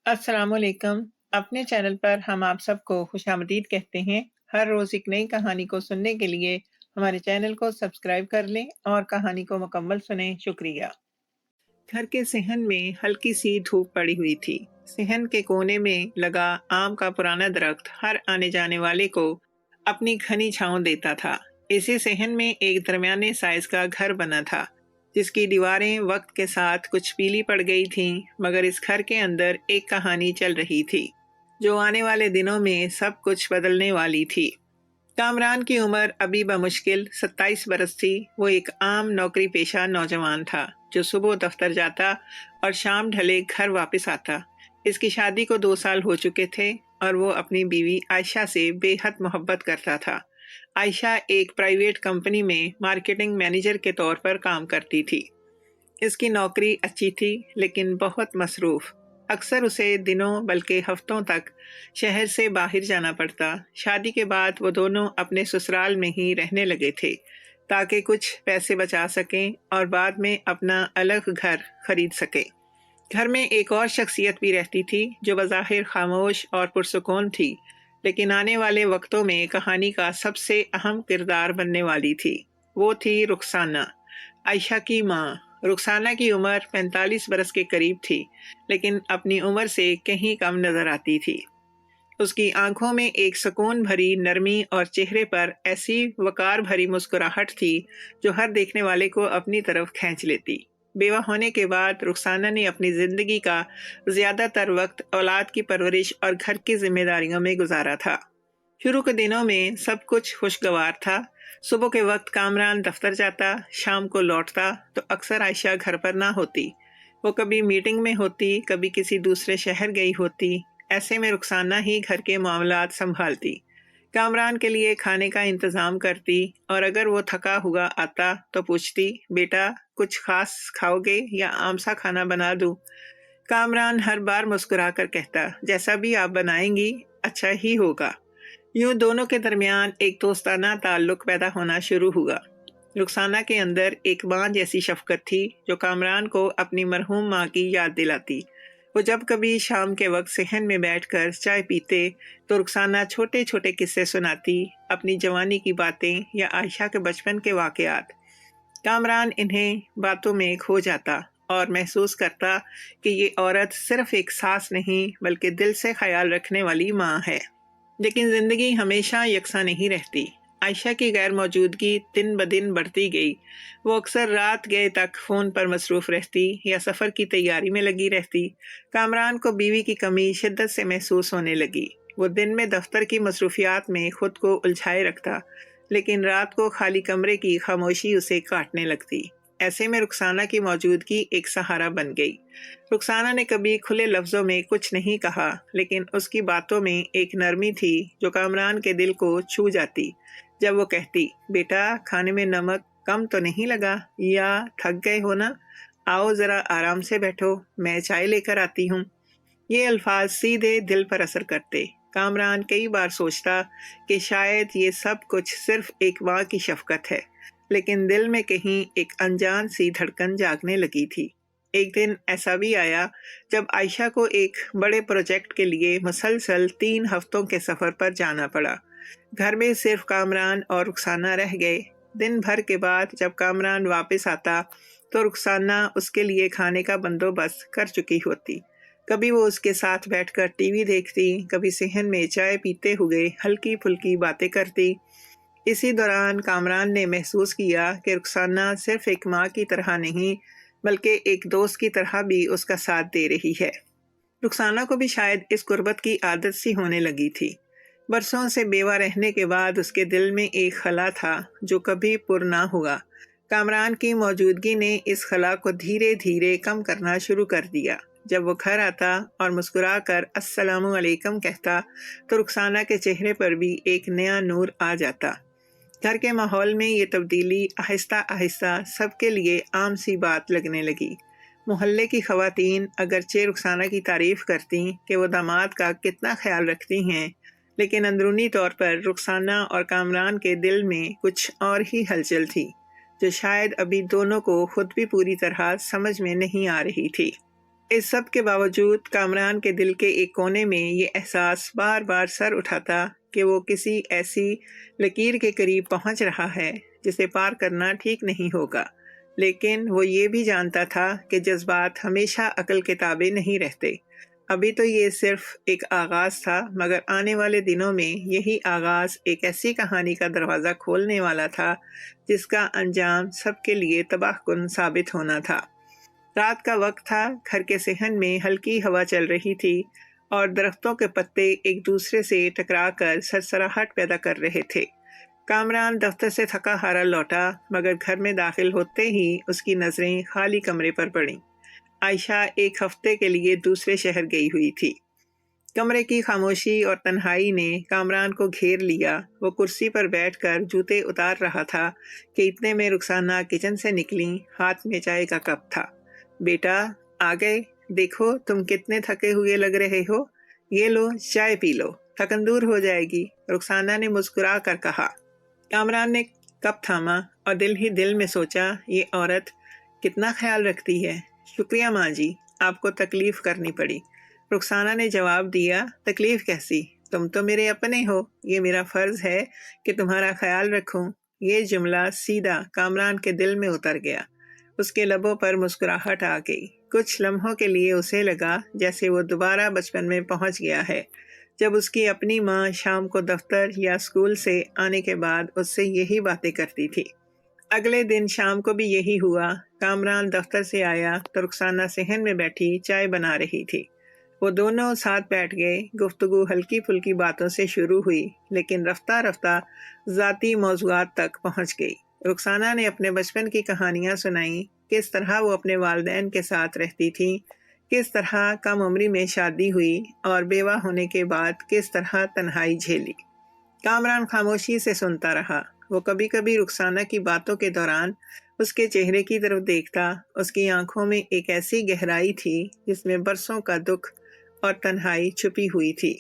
السلام علیکم۔ اپنے چینل پر ہم آپ سب کو خوش آمدید کہتے ہیں۔ ہر روز ایک نئی کہانی کو سننے کے لیے ہمارے چینل کو سبسکرائب کر لیں اور کہانی کو مکمل سنیں۔ شکریہ۔ گھر کے صحن میں ہلکی سی دھوپ پڑی ہوئی تھی۔ صحن کے کونے میں لگا آم کا پرانا درخت ہر آنے جانے والے کو اپنی گھنی چھاؤں دیتا تھا۔ اسی صحن میں ایک درمیانے سائز کا گھر بنا تھا جس کی دیواریں وقت کے ساتھ کچھ پیلی پڑ گئی تھیں، مگر اس گھر کے اندر ایک کہانی چل رہی تھی جو آنے والے دنوں میں سب کچھ بدلنے والی تھی۔ کامران کی عمر ابھی بمشکل 27 برس تھی۔ وہ ایک عام نوکری پیشہ نوجوان تھا جو صبح دفتر جاتا اور شام ڈھلے گھر واپس آتا۔ اس کی شادی کو 2 سال ہو چکے تھے اور وہ اپنی بیوی عائشہ سے بے حد محبت کرتا تھا۔ عائشہ ایک پرائیویٹ کمپنی میں مارکیٹنگ مینیجر کے طور پر کام کرتی تھی۔ اس کی نوکری اچھی تھی لیکن بہت مصروف۔ اکثر اسے دنوں بلکہ ہفتوں تک شہر سے باہر جانا پڑتا۔ شادی کے بعد وہ دونوں اپنے سسرال میں ہی رہنے لگے تھے تاکہ کچھ پیسے بچا سکیں اور بعد میں اپنا الگ گھر خرید سکیں۔ گھر میں ایک اور شخصیت بھی رہتی تھی جو بظاہر خاموش اور پرسکون تھی، لیکن آنے والے وقتوں میں کہانی کا سب سے اہم کردار بننے والی تھی۔ وہ تھی رخسانہ، عائشہ کی ماں۔ رخسانہ کی عمر 45 برس کے قریب تھی، لیکن اپنی عمر سے کہیں کم نظر آتی تھی۔ اس کی آنکھوں میں ایک سکون بھری نرمی اور چہرے پر ایسی وقار بھری مسکراہٹ تھی جو ہر دیکھنے والے کو اپنی طرف کھینچ لیتی۔ بیوہ ہونے کے بعد رخسانہ نے اپنی زندگی کا زیادہ تر وقت اولاد کی پرورش اور گھر کی ذمہ داریوں میں گزارا تھا۔ شروع کے دنوں میں سب کچھ خوشگوار تھا۔ صبح کے وقت کامران دفتر جاتا، شام کو لوٹتا تو اکثر عائشہ گھر پر نہ ہوتی۔ وہ کبھی میٹنگ میں ہوتی، کبھی کسی دوسرے شہر گئی ہوتی۔ ایسے میں رخسانہ ہی گھر کے معاملات سنبھالتی، کامران کے لیے کھانے کا انتظام کرتی اور اگر وہ تھکا ہوا آتا تو پوچھتی، بیٹا کچھ خاص کھاؤ گے یا عام سا کھانا بنا دوں؟ کامران ہر بار مسکرا کر کہتا، جیسا بھی آپ بنائیں گی اچھا ہی ہوگا۔ یوں دونوں کے درمیان ایک دوستانہ تعلق پیدا ہونا شروع ہوا۔ رخسانہ کے اندر ایک ماں جیسی شفقت تھی جو کامران کو اپنی مرحوم ماں کی یاد دلاتی۔ وہ جب کبھی شام کے وقت صحن میں بیٹھ کر چائے پیتے تو رخسانہ چھوٹے چھوٹے قصے سناتی، اپنی جوانی کی باتیں یا عائشہ کے بچپن کے واقعات۔ کامران انہیں باتوں میں کھو جاتا اور محسوس کرتا کہ یہ عورت صرف ایک ساس نہیں بلکہ دل سے خیال رکھنے والی ماں ہے۔ لیکن زندگی ہمیشہ یکساں نہیں رہتی۔ عائشہ کی غیر موجودگی دن بدن بڑھتی گئی۔ وہ اکثر رات گئے تک فون پر مصروف رہتی یا سفر کی تیاری میں لگی رہتی۔ کامران کو بیوی کی کمی شدت سے محسوس ہونے لگی۔ وہ دن میں دفتر کی مصروفیات میں خود کو الجھائے رکھتا، لیکن رات کو خالی کمرے کی خاموشی اسے کاٹنے لگتی۔ ایسے میں رخسانہ کی موجودگی ایک سہارا بن گئی۔ رخسانہ نے کبھی کھلے لفظوں میں کچھ نہیں کہا، لیکن اس کی باتوں میں ایک نرمی تھی جو کامران کے دل کو چھو جاتی۔ جب وہ کہتی، بیٹا کھانے میں نمک کم تو نہیں لگا، یا تھک گئے ہو نا، آؤ ذرا آرام سے بیٹھو، میں چائے لے کر آتی ہوں۔ یہ الفاظ سیدھے دل پر اثر کرتے۔ کامران کئی بار سوچتا کہ شاید یہ سب کچھ صرف ایک ماں کی شفقت ہے، لیکن دل میں کہیں ایک انجان سی دھڑکن جاگنے لگی تھی۔ ایک دن ایسا بھی آیا جب عائشہ کو ایک بڑے پروجیکٹ کے لیے مسلسل 3 ہفتوں کے سفر پر جانا پڑا۔ گھر میں صرف کامران اور رخسانہ رہ گئے۔ دن بھر کے بعد جب کامران واپس آتا تو رخسانہ اس کے لیے کھانے کا بندوبست کر چکی ہوتی۔ کبھی وہ اس کے ساتھ بیٹھ کر ٹی وی دیکھتی، کبھی صحن میں چائے پیتے ہوئے ہلکی پھلکی باتیں کرتی۔ اسی دوران کامران نے محسوس کیا کہ رخسانہ صرف ایک ماں کی طرح نہیں بلکہ ایک دوست کی طرح بھی اس کا ساتھ دے رہی ہے۔ رخسانہ کو بھی شاید اس قربت کی عادت سی ہونے لگی تھی۔ برسوں سے بیوہ رہنے کے بعد اس کے دل میں ایک خلا تھا جو کبھی پر نہ ہوا۔ کامران کی موجودگی نے اس خلا کو دھیرے دھیرے کم کرنا شروع کر دیا۔ جب وہ گھر آتا اور مسکرا کر السلام علیکم کہتا تو رخسانہ کے چہرے پر بھی ایک نیا نور آ جاتا۔ گھر کے ماحول میں یہ تبدیلی آہستہ آہستہ سب کے لیے عام سی بات لگنے لگی۔ محلے کی خواتین اگرچہ رخسانہ کی تعریف کرتیں کہ وہ داماد کا کتنا خیال رکھتی ہیں، لیکن اندرونی طور پر رخسانہ اور کامران کے دل میں کچھ اور ہی ہلچل تھی جو شاید ابھی دونوں کو خود بھی پوری طرح سمجھ میں نہیں آ رہی تھی۔ اس سب کے باوجود کامران کے دل کے ایک کونے میں یہ احساس بار بار سر اٹھاتا کہ وہ کسی ایسی لکیر کے قریب پہنچ رہا ہے جسے پار کرنا ٹھیک نہیں ہوگا، لیکن وہ یہ بھی جانتا تھا کہ جذبات ہمیشہ عقل کے تابع نہیں رہتے۔ ابھی تو یہ صرف ایک آغاز تھا، مگر آنے والے دنوں میں یہی آغاز ایک ایسی کہانی کا دروازہ کھولنے والا تھا جس کا انجام سب کے لیے تباہ کن ثابت ہونا تھا۔ رات کا وقت تھا، گھر کے صحن میں ہلکی ہوا چل رہی تھی اور درختوں کے پتے ایک دوسرے سے ٹکرا کر سرسراہٹ پیدا کر رہے تھے۔ کامران دفتر سے تھکا ہارا لوٹا، مگر گھر میں داخل ہوتے ہی اس کی نظریں خالی کمرے پر پڑیں۔ عائشہ ایک ہفتے کے لیے دوسرے شہر گئی ہوئی تھی۔ کمرے کی خاموشی اور تنہائی نے کامران کو گھیر لیا۔ وہ کرسی پر بیٹھ کر جوتے اتار رہا تھا کہ اتنے میں رخسانہ کچن سے نکلیں، ہاتھ میں چائے کا کپ تھا۔ بیٹا آ گئے، دیکھو تم کتنے تھکے ہوئے لگ رہے ہو، یہ لو چائے پی لو، تھکن دور ہو جائے گی، رخسانہ نے مسکرا کر کہا۔ کامران نے کپ تھاما اور دل ہی دل میں سوچا، یہ عورت کتنا خیال رکھتی ہے۔ شکریہ ماں جی، آپ کو تکلیف کرنی پڑی۔ رخسانہ نے جواب دیا، تکلیف کیسی، تم تو میرے اپنے ہو، یہ میرا فرض ہے کہ تمہارا خیال رکھوں۔ یہ جملہ سیدھا کامران کے دل میں اتر گیا۔ اس کے لبوں پر مسکراہٹ آ گئی۔ کچھ لمحوں کے لیے اسے لگا جیسے وہ دوبارہ بچپن میں پہنچ گیا ہے، جب اس کی اپنی ماں شام کو دفتر یا اسکول سے آنے کے بعد اس سے یہی باتیں کرتی تھی۔ اگلے دن شام کو بھی یہی ہوا۔ کامران دفتر سے آیا تو رخسانہ صحن میں بیٹھی چائے بنا رہی تھی۔ وہ دونوں ساتھ بیٹھ گئے۔ گفتگو ہلکی پھلکی باتوں سے شروع ہوئی، لیکن رفتہ رفتہ ذاتی موضوعات تک پہنچ گئی۔ رخسانہ نے اپنے بچپن کی کہانیاں سنائیں، کس طرح وہ اپنے والدین کے ساتھ رہتی تھی، کس طرح کم عمری میں شادی ہوئی اور بیوہ ہونے کے بعد کس طرح تنہائی جھیلی۔ کامران خاموشی سے سنتا رہا۔ وہ کبھی کبھی رخسانہ کی باتوں کے دوران اس کے چہرے کی طرف دیکھتا۔ اس کی آنکھوں میں ایک ایسی گہرائی تھی جس میں برسوں کا دکھ اور تنہائی چھپی ہوئی تھی۔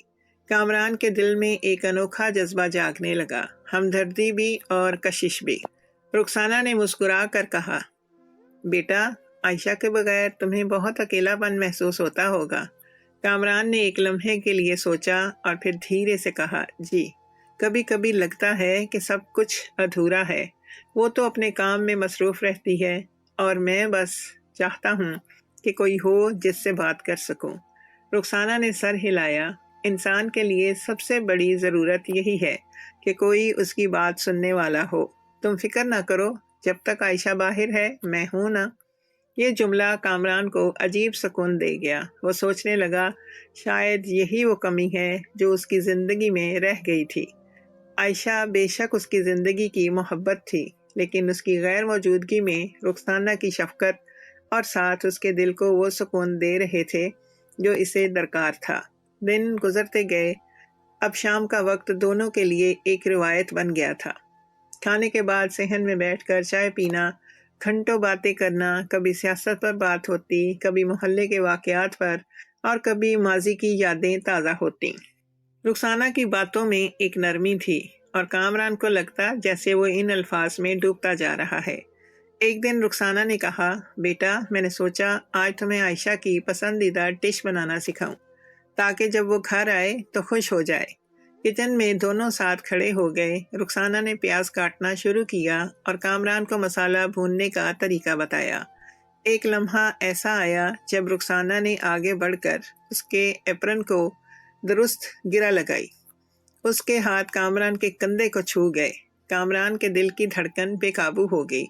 کامران کے دل میں ایک انوکھا جذبہ جاگنے لگا، ہمدردی بھی اور کشش بھی۔ رخسانہ نے مسکرا کر کہا، بیٹا عائشہ کے بغیر تمہیں بہت اکیلا پن محسوس ہوتا ہوگا۔ کامران نے ایک لمحے کے لیے سوچا اور پھر دھیرے سے کہا، جی، کبھی کبھی لگتا ہے کہ سب کچھ ادھورا ہے۔ وہ تو اپنے کام میں مصروف رہتی ہے اور میں بس چاہتا ہوں کہ کوئی ہو جس سے بات کر سکوں۔ رخسانہ نے سر ہلایا۔ انسان کے لیے سب سے بڑی ضرورت یہی ہے کہ کوئی اس کی بات سننے والا ہو۔ تم فکر نہ کرو، جب تک عائشہ باہر ہے میں ہوں نا۔ یہ جملہ کامران کو عجیب سکون دے گیا۔ وہ سوچنے لگا، شاید یہی وہ کمی ہے جو اس کی زندگی میں رہ گئی تھی۔ عائشہ بے شک اس کی زندگی کی محبت تھی، لیکن اس کی غیر موجودگی میں رخسانہ کی شفقت اور ساتھ اس کے دل کو وہ سکون دے رہے تھے جو اسے درکار تھا۔ دن گزرتے گئے۔ اب شام کا وقت دونوں کے لیے ایک روایت بن گیا تھا۔ کھانے کے بعد صحن میں بیٹھ کر چائے پینا، گھنٹوں باتیں کرنا، کبھی سیاست پر بات ہوتی، کبھی محلے کے واقعات پر اور کبھی ماضی کی یادیں تازہ ہوتی۔ رخسانہ کی باتوں میں ایک نرمی تھی اور کامران کو لگتا جیسے وہ ان الفاظ میں ڈوبتا جا رہا ہے۔ ایک دن رخسانہ نے کہا، بیٹا میں نے سوچا آج تمہیں عائشہ کی پسندیدہ ڈش بنانا سکھاؤں تاکہ جب وہ گھر آئے تو خوش ہو جائے۔ کچن میں دونوں ساتھ کھڑے ہو گئے۔ رخسانہ نے پیاز کاٹنا شروع کیا اور کامران کو مسالہ بھوننے کا طریقہ بتایا۔ ایک لمحہ ایسا آیا جب رخسانہ نے آگے بڑھ کر اس کے ایپرن کو درست گرہ لگائی۔ اس کے ہاتھ کامران کے کندھے کو چھو گئے۔ کامران کے دل کی دھڑکن بے قابو ہو گئی۔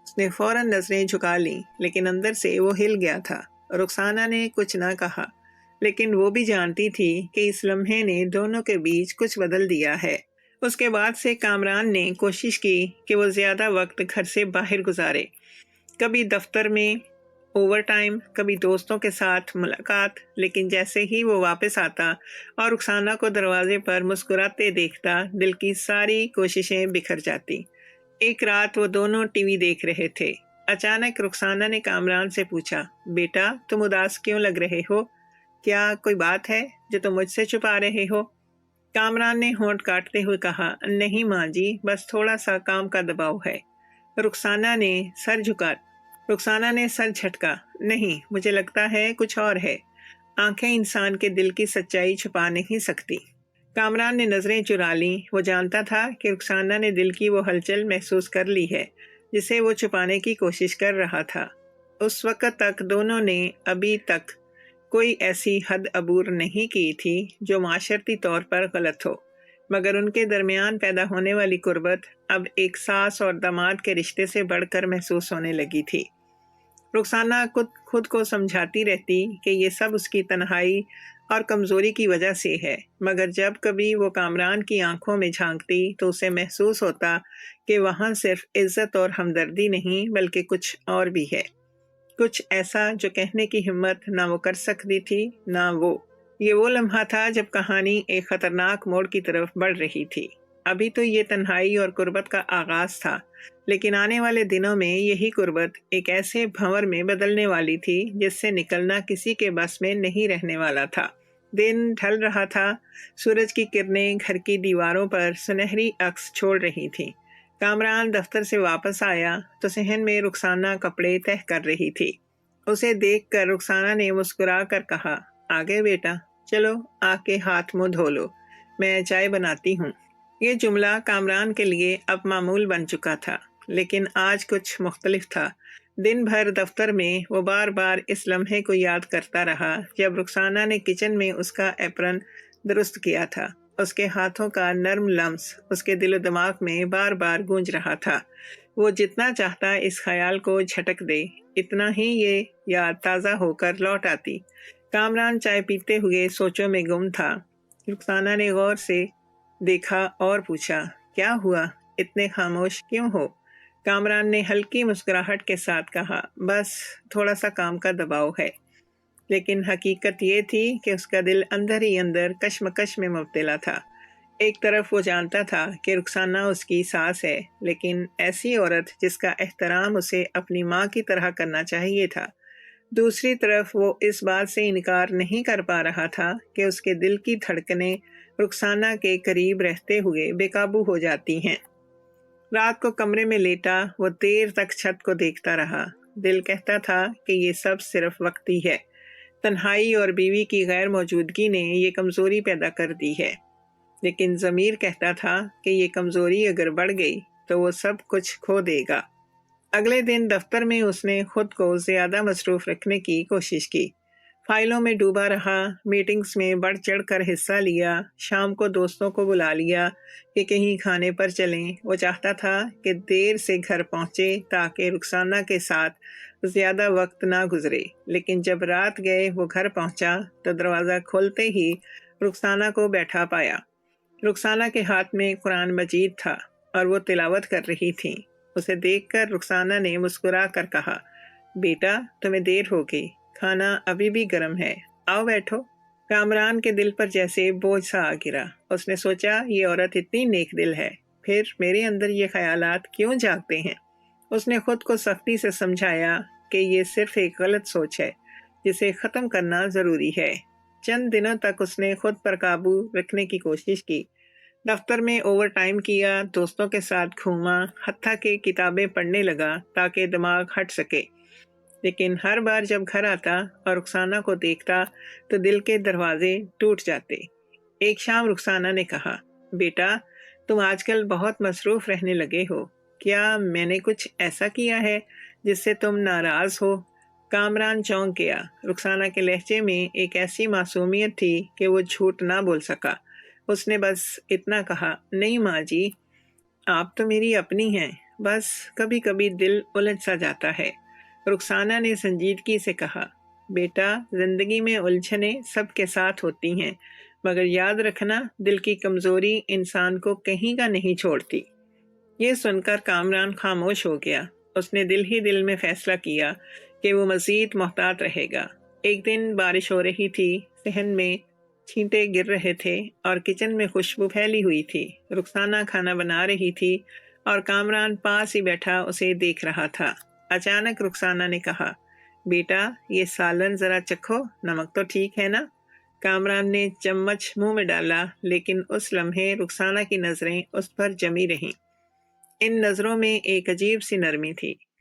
اس نے فوراً نظریں جھکا لیں، لیکن اندر سے وہ ہل گیا تھا۔ رخسانہ نے کچھ نہ کہا، لیکن وہ بھی جانتی تھی کہ اس لمحے نے دونوں کے بیچ کچھ بدل دیا ہے۔ اس کے بعد سے کامران نے کوشش کی کہ وہ زیادہ وقت گھر سے باہر گزارے، کبھی دفتر میں اوور ٹائم، کبھی دوستوں کے ساتھ ملاقات، لیکن جیسے ہی وہ واپس آتا اور رخسانہ کو دروازے پر مسکراتے دیکھتا، دل کی ساری کوششیں بکھر جاتی۔ ایک رات وہ دونوں ٹی وی دیکھ رہے تھے۔ اچانک رخسانہ نے کامران سے پوچھا، بیٹا تم اداس کیوں لگ رہے ہو؟ کیا کوئی بات ہے جو تم مجھ سے چھپا رہے ہو؟ کامران نے ہونٹ کاٹتے ہوئے کہا، نہیں ماں جی، بس تھوڑا سا کام کا دباؤ ہے۔ رخسانہ نے سر جھکا رخسانہ نے سر جھٹکا۔ نہیں، مجھے لگتا ہے کچھ اور ہے۔ آنکھیں انسان کے دل کی سچائی چھپا نہیں سکتی۔ کامران نے نظریں چرا لیں۔ وہ جانتا تھا کہ رخسانہ نے دل کی وہ ہلچل محسوس کر لی ہے جسے وہ چھپانے کی کوشش کر رہا تھا۔ اس وقت تک دونوں نے ابھی تک کوئی ایسی حد عبور نہیں کی تھی جو معاشرتی طور پر غلط ہو، مگر ان کے درمیان پیدا ہونے والی قربت اب ایک ساس اور داماد کے رشتے سے بڑھ کر محسوس ہونے لگی تھی۔ رخسانہ خود کو سمجھاتی رہتی کہ یہ سب اس کی تنہائی اور کمزوری کی وجہ سے ہے، مگر جب کبھی وہ کامران کی آنکھوں میں جھانکتی تو اسے محسوس ہوتا کہ وہاں صرف عزت اور ہمدردی نہیں بلکہ کچھ اور بھی ہے، کچھ ایسا جو کہنے کی ہمت نہ وہ کر سکتی تھی نہ وہ۔ یہ وہ لمحہ تھا جب کہانی ایک خطرناک موڑ کی طرف بڑھ رہی تھی۔ ابھی تو یہ تنہائی اور قربت کا آغاز تھا، لیکن آنے والے دنوں میں یہی قربت ایک ایسے بھنور میں بدلنے والی تھی جس سے نکلنا کسی کے بس میں نہیں رہنے والا تھا۔ دن ڈھل رہا تھا، سورج کی کرنیں گھر کی دیواروں پر سنہری عکس چھوڑ رہی تھیں۔ کامران دفتر سے واپس آیا تو صحن میں رخسانہ کپڑے تہہ کر رہی تھی۔ اسے دیکھ کر رخسانہ نے مسکرا کر کہا، آ گئے بیٹا، چلو آ کے ہاتھ منہ دھو لو، میں چائے بناتی ہوں۔ یہ جملہ کامران کے لیے اب معمول بن چکا تھا، لیکن آج کچھ مختلف تھا۔ دن بھر دفتر میں وہ بار بار اس لمحے کو یاد کرتا رہا جب رخسانہ نے کچن میں اس کا ایپرن درست کیا تھا۔ اس کے ہاتھوں کا نرم لمس اس کے دل و دماغ میں بار بار گونج رہا تھا۔ وہ جتنا چاہتا اس خیال کو جھٹک دے، اتنا ہی یہ یاد تازہ ہو کر لوٹ آتی۔ کامران چائے پیتے ہوئے سوچوں میں گم تھا۔ رخسانہ نے غور سے دیکھا اور پوچھا، کیا ہوا؟ اتنے خاموش کیوں ہو؟ کامران نے ہلکی مسکراہٹ کے ساتھ کہا، بس تھوڑا سا کام کا دباؤ ہے۔ لیکن حقیقت یہ تھی کہ اس کا دل اندر ہی اندر کشمکش میں مبتلا تھا۔ ایک طرف وہ جانتا تھا کہ رخسانہ اس کی ساس ہے، لیکن ایسی عورت جس کا احترام اسے اپنی ماں کی طرح کرنا چاہیے تھا۔ دوسری طرف وہ اس بات سے انکار نہیں کر پا رہا تھا کہ اس کے دل کی دھڑکنیں رخسانہ کے قریب رہتے ہوئے بے قابو ہو جاتی ہیں۔ رات کو کمرے میں لیٹا وہ دیر تک چھت کو دیکھتا رہا۔ دل کہتا تھا کہ یہ سب صرف وقتی ہے، تنہائی اور بیوی کی غیر موجودگی نے یہ کمزوری پیدا کر دی ہے، لیکن ضمیر کہتا تھا کہ یہ کمزوری اگر بڑھ گئی تو وہ سب کچھ کھو دے گا۔ اگلے دن دفتر میں اس نے خود کو زیادہ مصروف رکھنے کی کوشش کی، فائلوں میں ڈوبا رہا، میٹنگز میں بڑھ چڑھ کر حصہ لیا، شام کو دوستوں کو بلا لیا کہ کہیں کھانے پر چلیں۔ وہ چاہتا تھا کہ دیر سے گھر پہنچے تاکہ رخسانہ کے ساتھ زیادہ وقت نہ گزرے، لیکن جب رات گئے وہ گھر پہنچا تو دروازہ کھولتے ہی رخسانہ کو بیٹھا پایا۔ رخسانہ کے ہاتھ میں قرآن مجید تھا اور وہ تلاوت کر رہی تھیں۔ اسے دیکھ کر رخسانہ نے مسکرا کر کہا، بیٹا تمہیں دیر ہو گئی، کھانا ابھی بھی گرم ہے، آؤ بیٹھو۔ کامران کے دل پر جیسے بوجھ سا آ گرا۔ اس نے سوچا، یہ عورت اتنی نیک دل ہے، پھر میرے اندر یہ خیالات کیوں جاگتے ہیں؟ اس نے خود کو سختی سے سمجھایا کہ یہ صرف ایک غلط سوچ ہے جسے ختم کرنا ضروری ہے۔ چند دنوں تک اس نے خود پر قابو رکھنے کی کوشش کی، دفتر میں اوور ٹائم کیا، دوستوں کے ساتھ گھوما، حتیٰ کہ کتابیں پڑھنے لگا تاکہ دماغ ہٹ سکے، لیکن ہر بار جب گھر آتا اور رخسانہ کو دیکھتا تو دل کے دروازے ٹوٹ جاتے۔ ایک شام رخسانہ نے کہا، بیٹا تم آج کل بہت مصروف رہنے لگے ہو، کیا میں نے کچھ ایسا کیا ہے جس سے تم ناراض ہو؟ کامران چونک گیا۔ رخسانہ کے لہجے میں ایک ایسی معصومیت تھی کہ وہ جھوٹ نہ بول سکا۔ اس نے بس اتنا کہا، نہیں ماں جی، آپ تو میری اپنی ہیں، بس کبھی کبھی دل الجھ سا جاتا ہے۔ رخسانہ نے سنجیدگی سے کہا، بیٹا زندگی میں الجھنیں سب کے ساتھ ہوتی ہیں، مگر یاد رکھنا دل کی کمزوری انسان کو کہیں کا نہیں چھوڑتی۔ یہ سن کر کامران خاموش ہو گیا۔ اس نے دل ہی دل میں فیصلہ کیا کہ وہ مزید محتاط رہے گا۔ ایک دن بارش ہو رہی تھی، صحن میں چھینٹے گر رہے تھے اور کچن میں خوشبو پھیلی ہوئی تھی۔ رخسانہ کھانا بنا رہی تھی اور کامران پاس ہی بیٹھا اسے دیکھ رہا تھا۔ اچانک رخسانہ نے کہا، بیٹا یہ سالن ذرا چکھو، نمک تو ٹھیک ہے نا؟ کامران نے چمچ منہ میں ڈالا، لیکن اس لمحے رخسانہ کی نظریں اس پر جمی رہیں۔ ان نظروں میں ایک عجیب سی نرمی تھی۔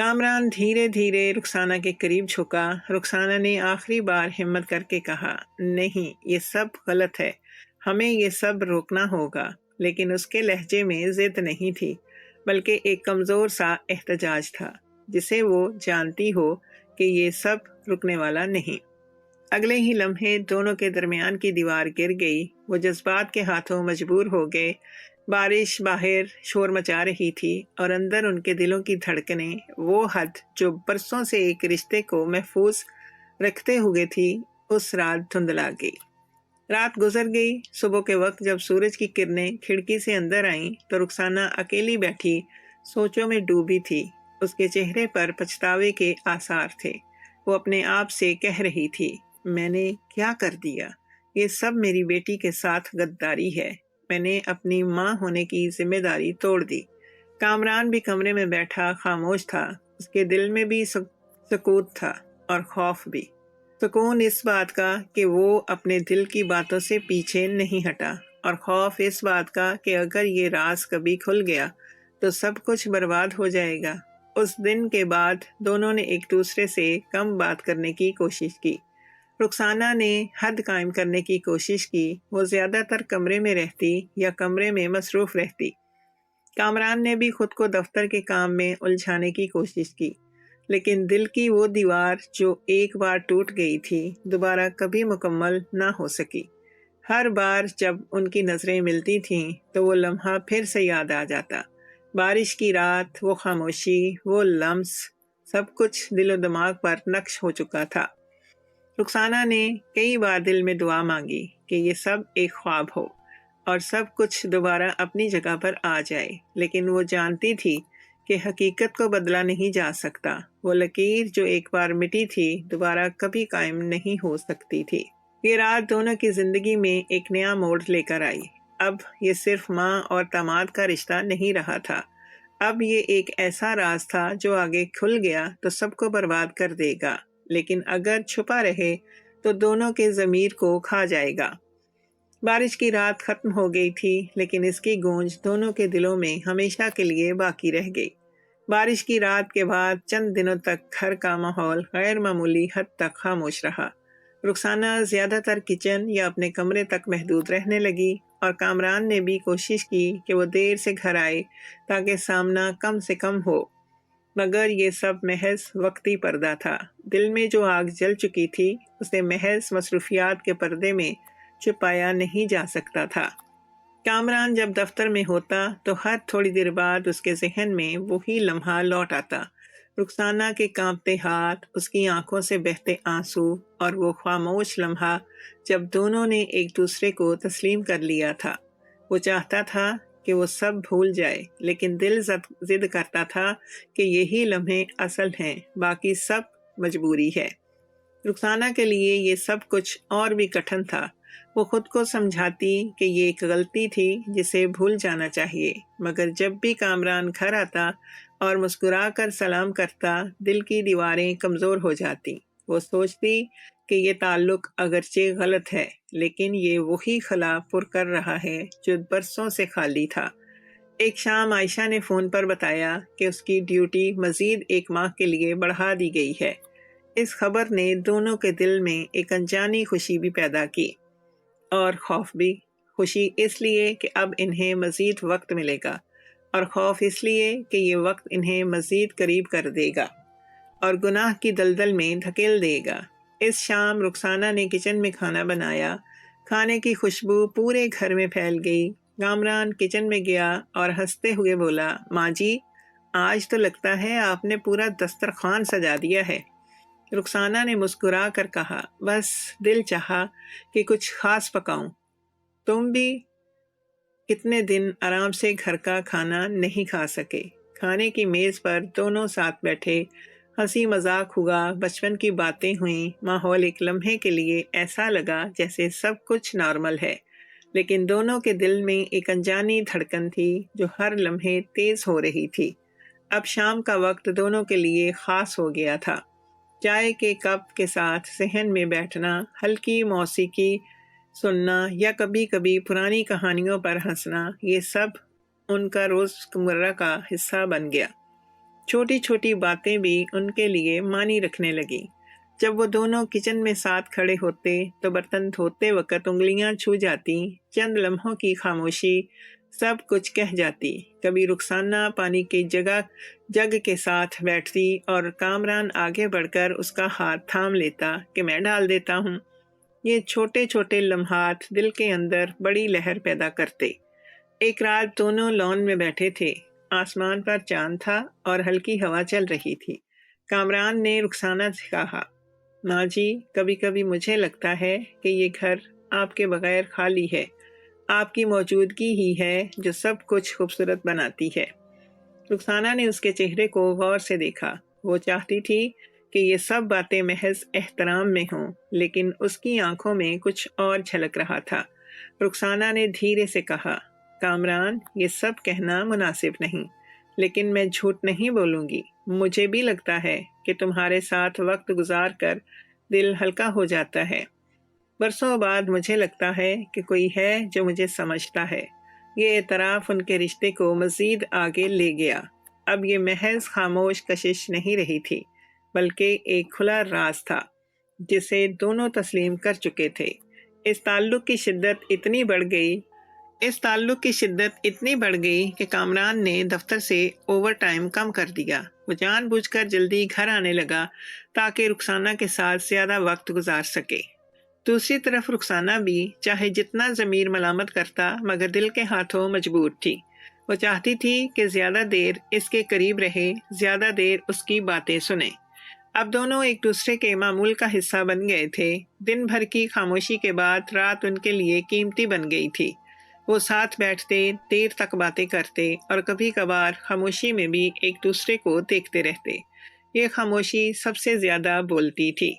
کامران دھیرے دھیرے رخسانہ کے قریب جھکا۔ رخسانہ نے آخری بار ہمت کر کے کہا، نہیں، یہ سب غلط ہے، ہمیں یہ سب روکنا ہوگا۔ لیکن اس کے لہجے میں ضد نہیں تھی، بلکہ ایک کمزور سا احتجاج تھا، جسے وہ جانتی ہو کہ یہ سب رکنے والا نہیں۔ اگلے ہی لمحے دونوں کے درمیان کی دیوار گر گئی۔ وہ جذبات کے ہاتھوں مجبور ہو گئے۔ بارش باہر شور مچا رہی تھی اور اندر ان کے دلوں کی دھڑکنیں وہ حد جو برسوں سے ایک رشتے کو محفوظ رکھتے ہوئے تھی، اس رات دھندلا گئی۔ رات گزر گئی۔ صبح کے وقت جب سورج کی کرنیں کھڑکی سے اندر آئیں تو رخسانہ اکیلی بیٹھی سوچوں میں ڈوبی تھی۔ اس کے چہرے پر پچھتاوے کے آثار تھے۔ وہ اپنے آپ سے کہہ رہی تھی، میں نے کیا کر دیا؟ یہ سب میری بیٹی کے ساتھ غداری ہے۔ میں نے اپنی ماں ہونے کی ذمہ داری توڑ دی۔ کامران بھی کمرے میں بیٹھا خاموش تھا۔ اس کے دل میں بھی سکوت تھا اور خوف بھی۔ سکون اس بات کا کہ وہ اپنے دل کی باتوں سے پیچھے نہیں ہٹا، اور خوف اس بات کا کہ اگر یہ راز کبھی کھل گیا تو سب کچھ برباد ہو جائے گا۔ اس دن کے بعد دونوں نے ایک دوسرے سے کم بات کرنے کی کوشش کی۔ رخسانہ نے حد قائم کرنے کی کوشش کی۔ وہ زیادہ تر کمرے میں رہتی یا کمرے میں مصروف رہتی۔ کامران نے بھی خود کو دفتر کے کام میں الجھانے کی کوشش کی، لیکن دل کی وہ دیوار جو ایک بار ٹوٹ گئی تھی دوبارہ کبھی مکمل نہ ہو سکی۔ ہر بار جب ان کی نظریں ملتی تھیں تو وہ لمحہ پھر سے یاد آ جاتا۔ بارش کی رات، وہ خاموشی، وہ لمس، سب کچھ دل و دماغ پر نقش ہو چکا تھا۔ رخسانہ نے کئی بار دل میں دعا مانگی کہ یہ سب ایک خواب ہو اور سب کچھ دوبارہ اپنی جگہ پر آ جائے، لیکن وہ جانتی تھی کہ حقیقت کو بدلا نہیں جا سکتا۔ وہ لکیر جو ایک بار مٹی تھی دوبارہ کبھی قائم نہیں ہو سکتی تھی۔ یہ رات دونوں کی زندگی میں ایک نیا موڑ لے کر آئی۔ اب یہ صرف ماں اور داماد کا رشتہ نہیں رہا تھا۔ اب یہ ایک ایسا راز تھا جو آگے کھل گیا تو سب کو برباد کر دے گا، لیکن اگر چھپا رہے تو دونوں کے ضمیر کو کھا جائے گا۔ بارش کی رات ختم ہو گئی تھی، لیکن اس کی گونج دونوں کے دلوں میں ہمیشہ کے لیے باقی رہ گئی۔ بارش کی رات کے بعد چند دنوں تک گھر کا ماحول غیر معمولی حد تک خاموش رہا۔ رخسانہ زیادہ تر کچن یا اپنے کمرے تک محدود رہنے لگی، اور کامران نے بھی کوشش کی کہ وہ دیر سے گھر آئے تاکہ سامنا کم سے کم ہو، مگر یہ سب محض وقتی پردہ تھا۔ دل میں جو آگ جل چکی تھی اسے محض مصروفیات کے پردے میں چھپایا نہیں جا سکتا تھا۔ کامران جب دفتر میں ہوتا تو ہر تھوڑی دیر بعد اس کے ذہن میں وہی لمحہ لوٹ آتا، رخسانہ کے کانپتے ہاتھ، اس کی آنکھوں سے بہتے آنسو، اور وہ خاموش لمحہ جب دونوں نے ایک دوسرے کو تسلیم کر لیا تھا۔ وہ چاہتا تھا کہ وہ سب بھول جائے، لیکن دل ضد کرتا تھا کہ یہی لمحے اصل ہیں، باقی سب مجبوری ہے۔ رخسانہ کے لیے یہ سب کچھ اور بھی کٹھن تھا۔ وہ خود کو سمجھاتی کہ یہ ایک غلطی تھی جسے بھول جانا چاہیے، مگر جب بھی کامران گھر آتا اور مسکرا کر سلام کرتا، دل کی دیواریں کمزور ہو جاتی۔ وہ سوچتی کہ یہ تعلق اگرچہ غلط ہے، لیکن یہ وہی خلا پر کر رہا ہے جو برسوں سے خالی تھا۔ ایک شام عائشہ نے فون پر بتایا کہ اس کی ڈیوٹی مزید 1 ماہ کے لیے بڑھا دی گئی ہے۔ اس خبر نے دونوں کے دل میں ایک انجانی خوشی بھی پیدا کی، اور خوف بھی۔ خوشی اس لیے کہ اب انہیں مزید وقت ملے گا، اور خوف اس لیے کہ یہ وقت انہیں مزید قریب کر دے گا اور گناہ کی دلدل میں دھکیل دے گا۔ اس شام رخسانہ نے کچن میں کھانا بنایا۔ کھانے کی خوشبو پورے گھر میں پھیل گئی۔ کامران کچن میں گیا اور ہنستے ہوئے بولا، ماں جی، آج تو لگتا ہے آپ نے پورا دسترخوان سجا دیا ہے۔ رخسانہ نے مسکرا کر کہا، بس دل چاہا کہ کچھ خاص پکاؤں۔ تم بھی کتنے دن آرام سے گھر کا کھانا نہیں کھا سکے۔ کھانے کی میز پر دونوں ساتھ بیٹھے، ہنسی مذاق ہوا، بچپن کی باتیں ہوئیں۔ ماحول ایک لمحے کے لیے ایسا لگا جیسے سب کچھ نارمل ہے، لیکن دونوں کے دل میں ایک انجانی دھڑکن تھی جو ہر لمحے تیز ہو رہی تھی۔ اب شام کا وقت دونوں کے لیے خاص ہو گیا تھا۔ چائے کے کپ کے ساتھ صحن میں بیٹھنا، ہلکی موسیقی سننا یا کبھی کبھی پرانی کہانیوں پر ہنسنا، یہ سب ان کا روزمرہ کا حصہ بن گیا۔ چھوٹی چھوٹی باتیں بھی ان کے لیے معنی رکھنے لگیں۔ جب وہ دونوں کچن میں ساتھ کھڑے ہوتے تو برتن دھوتے وقت انگلیاں چھو جاتی، چند لمحوں کی خاموشی سب کچھ کہہ جاتی۔ کبھی رخسانہ پانی کی جگ کے ساتھ بیٹھتی اور کامران آگے بڑھ کر اس کا ہاتھ تھام لیتا کہ میں ڈال دیتا ہوں۔ یہ چھوٹے چھوٹے لمحات دل کے اندر بڑی لہر پیدا کرتے۔ ایک رات دونوں لان میں بیٹھے تھے، آسمان پر چاند تھا اور ہلکی ہوا چل رہی تھی۔ کامران نے رخسانہ سے کہا، ماں جی، کبھی کبھی مجھے لگتا ہے کہ یہ گھر آپ کے بغیر خالی ہے۔ آپ کی موجودگی ہی ہے جو سب کچھ خوبصورت بناتی ہے۔ رخسانہ نے اس کے چہرے کو غور سے دیکھا۔ وہ چاہتی تھی کہ یہ سب باتیں محض احترام میں ہوں، لیکن اس کی آنکھوں میں کچھ اور جھلک رہا تھا۔ رخسانہ نے دھیرے سے کہا، کامران، یہ سب کہنا مناسب نہیں، لیکن میں جھوٹ نہیں بولوں گی۔ مجھے بھی لگتا ہے کہ تمہارے ساتھ وقت گزار کر دل ہلکا ہو جاتا ہے۔ برسوں بعد مجھے لگتا ہے کہ کوئی ہے جو مجھے سمجھتا ہے۔ یہ اعتراف ان کے رشتے کو مزید آگے لے گیا۔ اب یہ محض خاموش کشش نہیں رہی تھی، بلکہ ایک کھلا راز تھا جسے دونوں تسلیم کر چکے تھے۔ اس تعلق کی شدت اتنی بڑھ گئی کہ کامران نے دفتر سے اوور ٹائم کم کر دیا۔ وہ جان بوجھ کر جلدی گھر آنے لگا تاکہ رخسانہ کے ساتھ زیادہ وقت گزار سکے۔ دوسری طرف رخسانہ بھی چاہے جتنا ضمیر ملامت کرتا مگر دل کے ہاتھوں مجبور تھی۔ وہ چاہتی تھی کہ زیادہ دیر اس کے قریب رہے، زیادہ دیر اس کی باتیں سنے۔ اب دونوں ایک دوسرے کے معمول کا حصہ بن گئے تھے۔ دن بھر کی خاموشی کے بعد رات ان کے لیے قیمتی بن گئی تھی۔ وہ ساتھ بیٹھتے، دیر تک باتیں کرتے اور کبھی کبھار خاموشی میں بھی ایک دوسرے کو دیکھتے رہتے۔ یہ خاموشی سب سے زیادہ بولتی تھی۔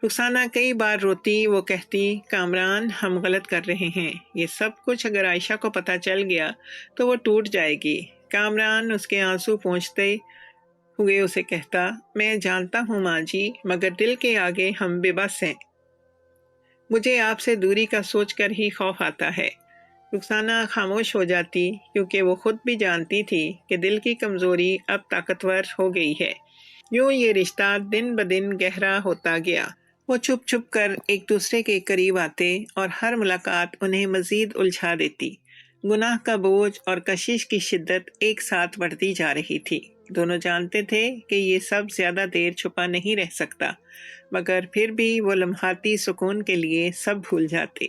رخسانہ کئی بار روتی، وہ کہتی، کامران، ہم غلط کر رہے ہیں۔ یہ سب کچھ اگر عائشہ کو پتہ چل گیا تو وہ ٹوٹ جائے گی۔ کامران اس کے آنسو پونچھتے ہوئے اسے کہتا، میں جانتا ہوں ماں جی، مگر دل کے آگے ہم بے بس ہیں۔ مجھے آپ سے دوری کا سوچ کر ہی خوف آتا ہے۔ رخسانہ خاموش ہو جاتی، کیونکہ وہ خود بھی جانتی تھی کہ دل کی کمزوری اب طاقتور ہو گئی ہے۔ یوں یہ رشتہ دن بدن گہرا ہوتا گیا۔ وہ چھپ چھپ کر ایک دوسرے کے قریب آتے اور ہر ملاقات انہیں مزید الجھا دیتی۔ گناہ کا بوجھ اور کشش کی شدت ایک ساتھ بڑھتی جا رہی تھی۔ دونوں جانتے تھے کہ یہ سب زیادہ دیر چھپا نہیں رہ سکتا، مگر پھر بھی وہ لمحاتی سکون کے لیے سب بھول جاتے۔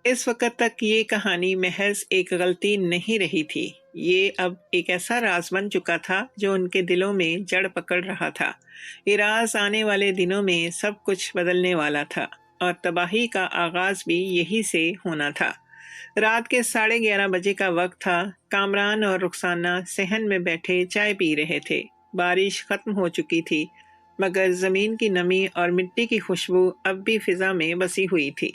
اس وقت تک یہ کہانی محض ایک غلطی نہیں رہی تھی، یہ اب ایک ایسا راز بن چکا تھا جو ان کے دلوں میں جڑ پکڑ رہا تھا۔ یہ راز آنے والے دنوں میں سب کچھ بدلنے والا تھا، اور تباہی کا آغاز بھی یہی سے ہونا تھا۔ رات کے 11:30 بجے کا وقت تھا۔ کامران اور رخسانہ صحن میں بیٹھے چائے پی رہے تھے۔ بارش ختم ہو چکی تھی، مگر زمین کی نمی اور مٹی کی خوشبو اب بھی فضا میں بسی ہوئی تھی۔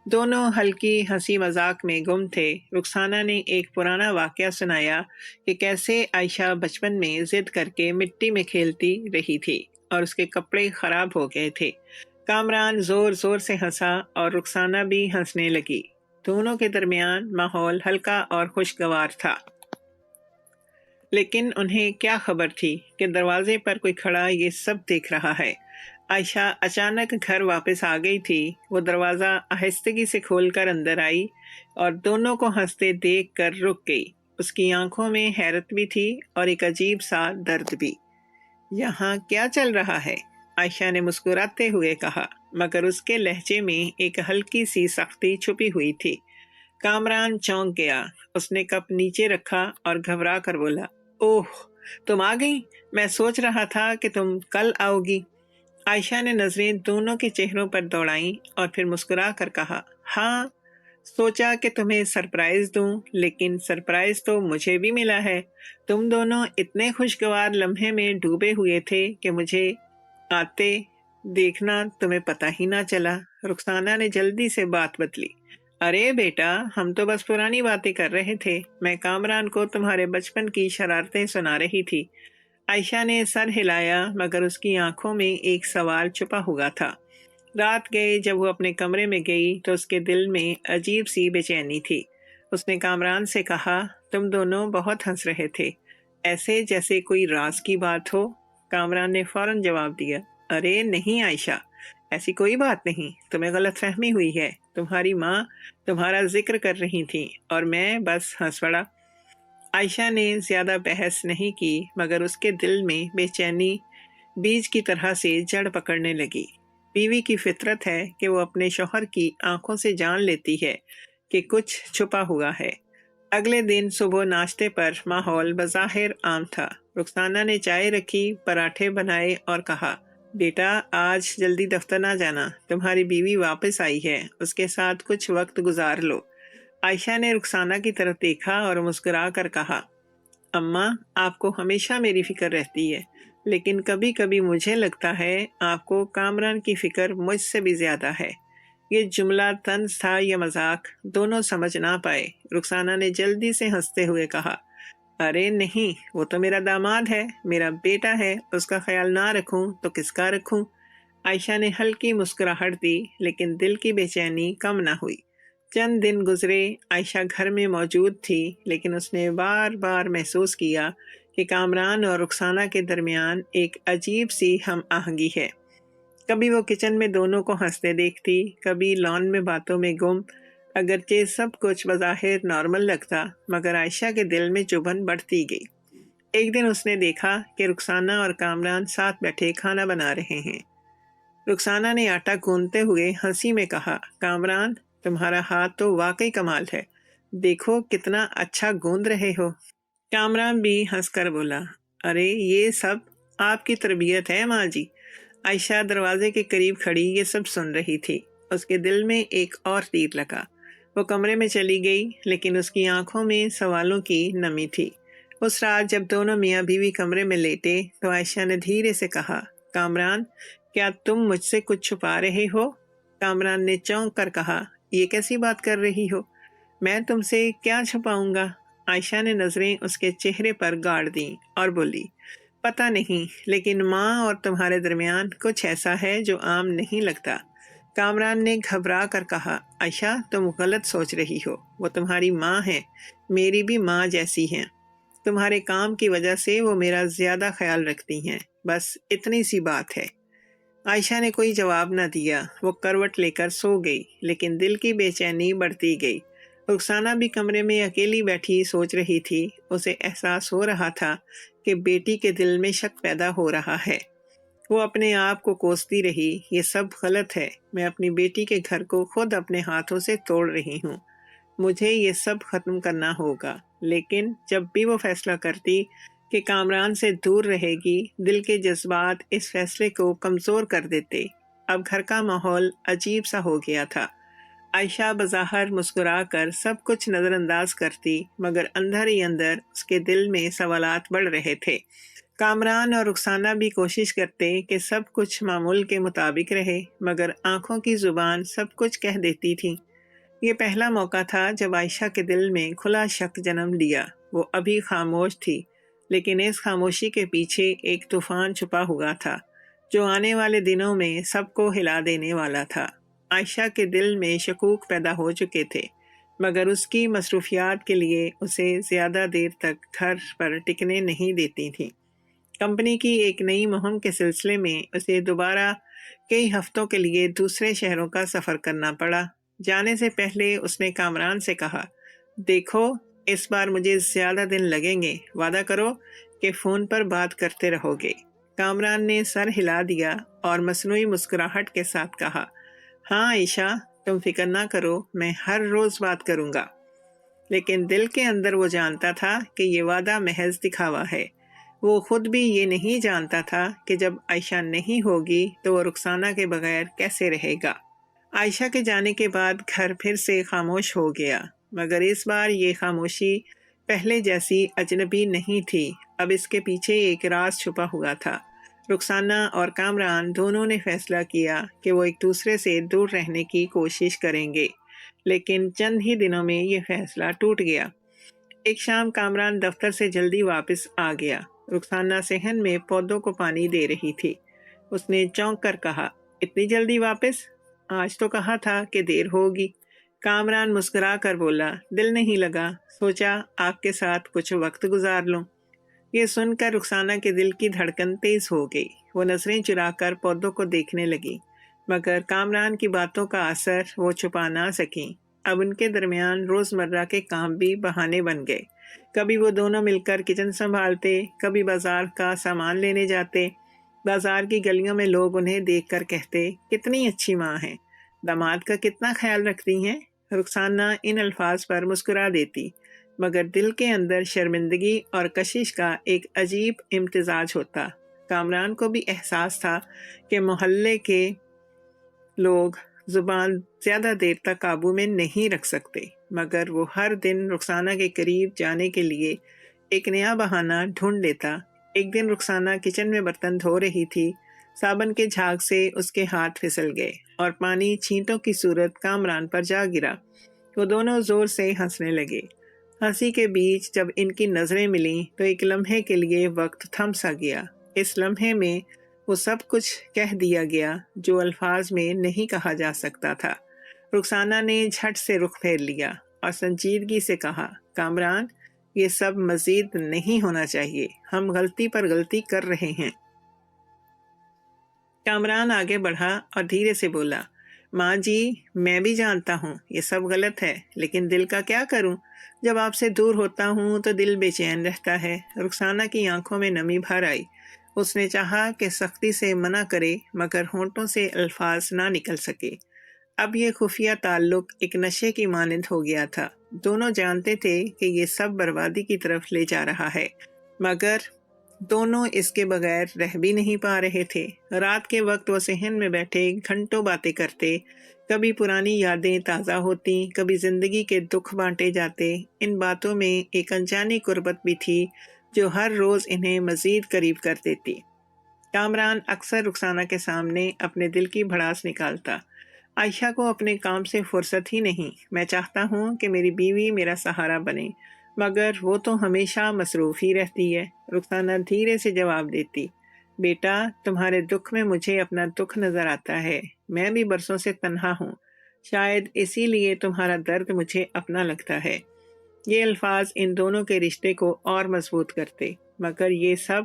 دونوں ہلکی ہنسی مذاق میں گم تھے۔ رخسانہ نے ایک پرانا واقعہ سنایا کہ کیسے عائشہ بچپن میں ضد کر کے مٹی میں کھیلتی رہی تھی اور اس کے کپڑے خراب ہو گئے تھے۔ کامران زور زور سے ہنسا اور رخسانہ بھی ہنسنے لگی۔ دونوں کے درمیان ماحول ہلکا اور خوشگوار تھا۔ لیکن انہیں کیا خبر تھی کہ دروازے پر کوئی کھڑا یہ سب دیکھ رہا ہے۔ عائشہ اچانک گھر واپس آ گئی تھی۔ وہ دروازہ آہستگی سے کھول کر اندر آئی اور دونوں کو ہنستے دیکھ کر رک گئی۔ اس کی آنکھوں میں حیرت بھی تھی اور ایک عجیب سا درد بھی۔ یہاں کیا چل رہا ہے؟ عائشہ نے مسکراتے ہوئے کہا، مگر اس کے لہجے میں ایک ہلکی سی سختی چھپی ہوئی تھی۔ کامران چونک گیا۔ اس نے کپ نیچے رکھا اور گھبرا کر بولا، اوہ، تم آ گئی؟ میں سوچ رہا تھا کہ تم کل آؤ گی۔ عائشہ نے نظریں دونوں کے چہروں پر دوڑائیں اور پھر مسکرا کر کہا، ہاں، سوچا کہ تمہیں سرپرائز دوں، لیکن سرپرائز تو مجھے بھی ملا ہے۔ تم دونوں اتنے خوشگوار لمحے میں ڈوبے ہوئے تھے کہ مجھے آتے دیکھنا تمہیں پتہ ہی نہ چلا۔ رخسانہ نے جلدی سے بات بدلی، ارے بیٹا، ہم تو بس پرانی باتیں کر رہے تھے۔ میں کامران کو تمہارے بچپن کی شرارتیں سنا رہی تھی۔ عائشہ نے سر ہلایا، مگر اس کی آنکھوں میں ایک سوال چھپا ہوا تھا۔ رات گئے جب وہ اپنے کمرے میں گئی تو اس کے دل میں عجیب سی بے چینی تھی۔ اس نے کامران سے کہا، تم دونوں بہت ہنس رہے تھے۔ ایسے جیسے کوئی راز کی بات ہو۔ کامران نے فوراً جواب دیا، ارے نہیں عائشہ، ایسی کوئی بات نہیں، تمہیں غلط فہمی ہوئی ہے، تمہاری ماں تمہارا ذکر کر رہی تھی اور میں بس ہنس پڑا۔ عائشہ نے زیادہ بحث نہیں کی، مگر اس کے دل میں بے چینی بیج کی طرح سے جڑ پکڑنے لگی۔ بیوی کی فطرت ہے کہ وہ اپنے شوہر کی آنکھوں سے جان لیتی ہے کہ کچھ چھپا ہوا ہے۔ اگلے دن صبح ناشتے پر ماحول بظاہر عام تھا۔ رخسانہ نے چائے رکھی، پراٹھے بنائے اور کہا، بیٹا آج جلدی دفتر نہ جانا، تمہاری بیوی واپس آئی ہے، اس کے ساتھ کچھ وقت گزار لو۔ عائشہ نے رخسانہ کی طرف دیکھا اور مسکرا کر کہا، اماں آپ کو ہمیشہ میری فکر رہتی ہے، لیکن کبھی کبھی مجھے لگتا ہے آپ کو کامران کی فکر مجھ سے بھی زیادہ ہے۔ یہ جملہ طنز تھا یا مذاق، دونوں سمجھ نہ پائے۔ رخسانہ نے جلدی سے ہنستے ہوئے کہا، ارے نہیں، وہ تو میرا داماد ہے، میرا بیٹا ہے، اس کا خیال نہ رکھوں تو کس کا رکھوں؟ عائشہ نے ہلکی مسکراہٹ دی، لیکن دل کی بے چینی کم نہ ہوئی۔ چند دن گزرے، عائشہ گھر میں موجود تھی، لیکن اس نے بار بار محسوس کیا کہ کامران اور رخسانہ کے درمیان ایک عجیب سی ہم آہنگی ہے۔ کبھی وہ کچن میں دونوں کو ہنستے دیکھتی، کبھی لان میں باتوں میں گم۔ اگرچہ سب کچھ بظاہر نارمل لگتا، مگر عائشہ کے دل میں چبھن بڑھتی گئی۔ ایک دن اس نے دیکھا کہ رخسانہ اور کامران ساتھ بیٹھے کھانا بنا رہے ہیں۔ رخسانہ نے آٹا گوندتے ہوئے ہنسی میں کہا، کامران تمہارا ہاتھ تو واقعی کمال ہے، دیکھو کتنا اچھا گوند رہے ہو۔ کامران بھی ہنس کر بولا، ارے یہ سب آپ کی تربیت ہے ماں جی۔ عائشہ دروازے کے قریب کھڑی یہ سب سن رہی تھی۔ اس کے دل میں ایک اور تیر لگا۔ وہ کمرے میں چلی گئی، لیکن اس کی آنکھوں میں سوالوں کی نمی تھی۔ اس رات جب دونوں میاں بیوی کمرے میں لیٹے تو عائشہ نے دھیرے سے کہا، کامران کیا تم مجھ سے کچھ چھپا رہے ہو؟ کامران نے چونک کر کہا، یہ کیسی بات کر رہی ہو؟ میں تم سے کیا چھپاؤں گا؟ عائشہ نے نظریں اس کے چہرے پر گاڑ دیں اور بولی، پتہ نہیں، لیکن ماں اور تمہارے درمیان کچھ ایسا ہے جو عام نہیں لگتا۔ کامران نے گھبرا کر کہا، عائشہ تم غلط سوچ رہی ہو، وہ تمہاری ماں ہے، میری بھی ماں جیسی ہیں۔ تمہارے کام کی وجہ سے وہ میرا زیادہ خیال رکھتی ہیں، بس اتنی سی بات ہے۔ عائشہ نے کوئی جواب نہ دیا، وہ کروٹ لے کر سو گئی، لیکن دل کی بے چینی بڑھتی گئی۔ رخسانہ بھی کمرے میں اکیلی بیٹھی سوچ رہی تھی۔ اسے احساس ہو رہا تھا کہ بیٹی کے دل میں شک پیدا ہو رہا ہے۔ وہ اپنے آپ کو کوستی رہی، یہ سب غلط ہے، میں اپنی بیٹی کے گھر کو خود اپنے ہاتھوں سے توڑ رہی ہوں، مجھے یہ سب ختم کرنا ہوگا۔ لیکن جب بھی وہ فیصلہ کرتی کہ کامران سے دور رہے گی، دل کے جذبات اس فیصلے کو کمزور کر دیتے۔ اب گھر کا ماحول عجیب سا ہو گیا تھا۔ عائشہ بظاہر مسکرا کر سب کچھ نظر انداز کرتی، مگر اندر ہی اندر اس کے دل میں سوالات بڑھ رہے تھے۔ کامران اور رخسانہ بھی کوشش کرتے کہ سب کچھ معمول کے مطابق رہے، مگر آنکھوں کی زبان سب کچھ کہہ دیتی تھی۔ یہ پہلا موقع تھا جب عائشہ کے دل میں کھلا شک جنم لیا۔ وہ ابھی خاموش تھی، لیکن اس خاموشی کے پیچھے ایک طوفان چھپا ہوا تھا، جو آنے والے دنوں میں سب کو ہلا دینے والا تھا۔ عائشہ کے دل میں شکوک پیدا ہو چکے تھے، مگر اس کی مصروفیات کے لیے اسے زیادہ دیر تک گھر پر ٹکنے نہیں دیتی تھی۔ کمپنی کی ایک نئی مہم کے سلسلے میں اسے دوبارہ کئی ہفتوں کے لیے دوسرے شہروں کا سفر کرنا پڑا۔ جانے سے پہلے اس نے کامران سے کہا، دیکھو اس بار مجھے زیادہ دن لگیں گے، وعدہ کرو کہ فون پر بات کرتے رہو گے۔ کامران نے سر ہلا دیا اور مصنوعی مسکراہٹ کے ساتھ کہا، ہاں عائشہ تم فکر نہ کرو، میں ہر روز بات کروں گا۔ لیکن دل کے اندر وہ جانتا تھا کہ یہ وعدہ محض دکھاوا ہے۔ وہ خود بھی یہ نہیں جانتا تھا کہ جب عائشہ نہیں ہوگی تو وہ رخسانہ کے بغیر کیسے رہے گا۔ عائشہ کے جانے کے بعد گھر پھر سے خاموش ہو گیا، مگر اس بار یہ خاموشی پہلے جیسی اجنبی نہیں تھی۔ اب اس کے پیچھے ایک راز چھپا ہوا تھا۔ رخسانہ اور کامران دونوں نے فیصلہ کیا کہ وہ ایک دوسرے سے دور رہنے کی کوشش کریں گے، لیکن چند ہی دنوں میں یہ فیصلہ ٹوٹ گیا۔ ایک شام کامران دفتر سے جلدی واپس آ گیا۔ رخسانہ صحن میں پودوں کو پانی دے رہی تھی۔ اس نے چونک کر کہا، اتنی جلدی واپس؟ آج تو کہا تھا کہ دیر ہوگی۔ کامران مسکرا کر بولا، دل نہیں لگا، سوچا آپ کے ساتھ کچھ وقت گزار لوں۔ یہ سن کر رخسانہ کے دل کی دھڑکن تیز ہو گئی۔ وہ نظریں چرا کر پودوں کو دیکھنے لگی، مگر کامران کی باتوں کا اثر وہ چھپا نہ سکیں۔ اب ان کے درمیان روزمرہ کے کام بھی بہانے بن گئے۔ کبھی وہ دونوں مل کر کچن سنبھالتے، کبھی بازار کا سامان لینے جاتے۔ بازار کی گلیوں میں لوگ انہیں دیکھ کر کہتے، کتنی اچھی ماں ہیں، داماد کا کتنا خیال رکھتی ہیں۔ رخسانہ ان الفاظ پر مسکرا دیتی، مگر دل کے اندر شرمندگی اور کشش کا ایک عجیب امتزاج ہوتا۔ کامران کو بھی احساس تھا کہ محلے کے لوگ زبان زیادہ دیر تک قابو میں نہیں رکھ سکتے، مگر وہ ہر دن رخسانہ کے قریب جانے کے لیے ایک نیا بہانہ ڈھونڈ لیتا۔ ایک دن رخسانہ کچن میں برتن دھو رہی تھی، صابن کے جھاگ سے اس کے ہاتھ پھسل گئے اور پانی چھینٹوں کی صورت کامران پر جا گرا۔ وہ دونوں زور سے ہنسنے لگے۔ ہنسی کے بیچ جب ان کی نظریں ملیں تو ایک لمحے کے لیے وقت تھم سا گیا۔ اس لمحے میں وہ سب کچھ کہہ دیا گیا جو الفاظ میں نہیں کہا جا سکتا تھا۔ رخسانہ نے جھٹ سے رخ پھیر لیا اور سنجیدگی سے کہا، کامران، یہ سب مزید نہیں ہونا چاہیے، ہم غلطی پر غلطی کر رہے ہیں۔ کامران آگے بڑھا اور دھیرے سے بولا، ماں جی، میں بھی جانتا ہوں یہ سب غلط ہے، لیکن دل کا کیا کروں؟ جب آپ سے دور ہوتا ہوں تو دل بے چین رہتا ہے۔ رخسانہ کی آنکھوں میں نمی بھر آئی۔ اس نے چاہا کہ سختی سے منع کرے، مگر ہونٹوں سے الفاظ نہ نکل سکے۔ اب یہ خفیہ تعلق ایک نشے کی مانند ہو گیا تھا۔ دونوں جانتے تھے کہ یہ سب بربادی کی طرف لے جا رہا ہے، مگر دونوں اس کے بغیر رہ بھی نہیں پا رہے تھے۔ رات کے وقت وہ صحن میں بیٹھے گھنٹوں باتیں کرتے، کبھی پرانی یادیں تازہ ہوتی، کبھی زندگی کے دکھ بانٹے جاتے۔ ان باتوں میں ایک انجانی قربت بھی تھی جو ہر روز انہیں مزید قریب کر دیتی۔ کامران اکثر رخسانہ کے سامنے اپنے دل کی بھڑاس نکالتا، عائشہ کو اپنے کام سے فرصت ہی نہیں، میں چاہتا ہوں کہ میری بیوی میرا سہارا بنے، مگر وہ تو ہمیشہ مصروف ہی رہتی ہے۔ رخسانہ دھیرے سے جواب دیتی، بیٹا، تمہارے دکھ میں مجھے اپنا دکھ نظر آتا ہے، میں بھی برسوں سے تنہا ہوں، شاید اسی لیے تمہارا درد مجھے اپنا لگتا ہے۔ یہ الفاظ ان دونوں کے رشتے کو اور مضبوط کرتے، مگر یہ سب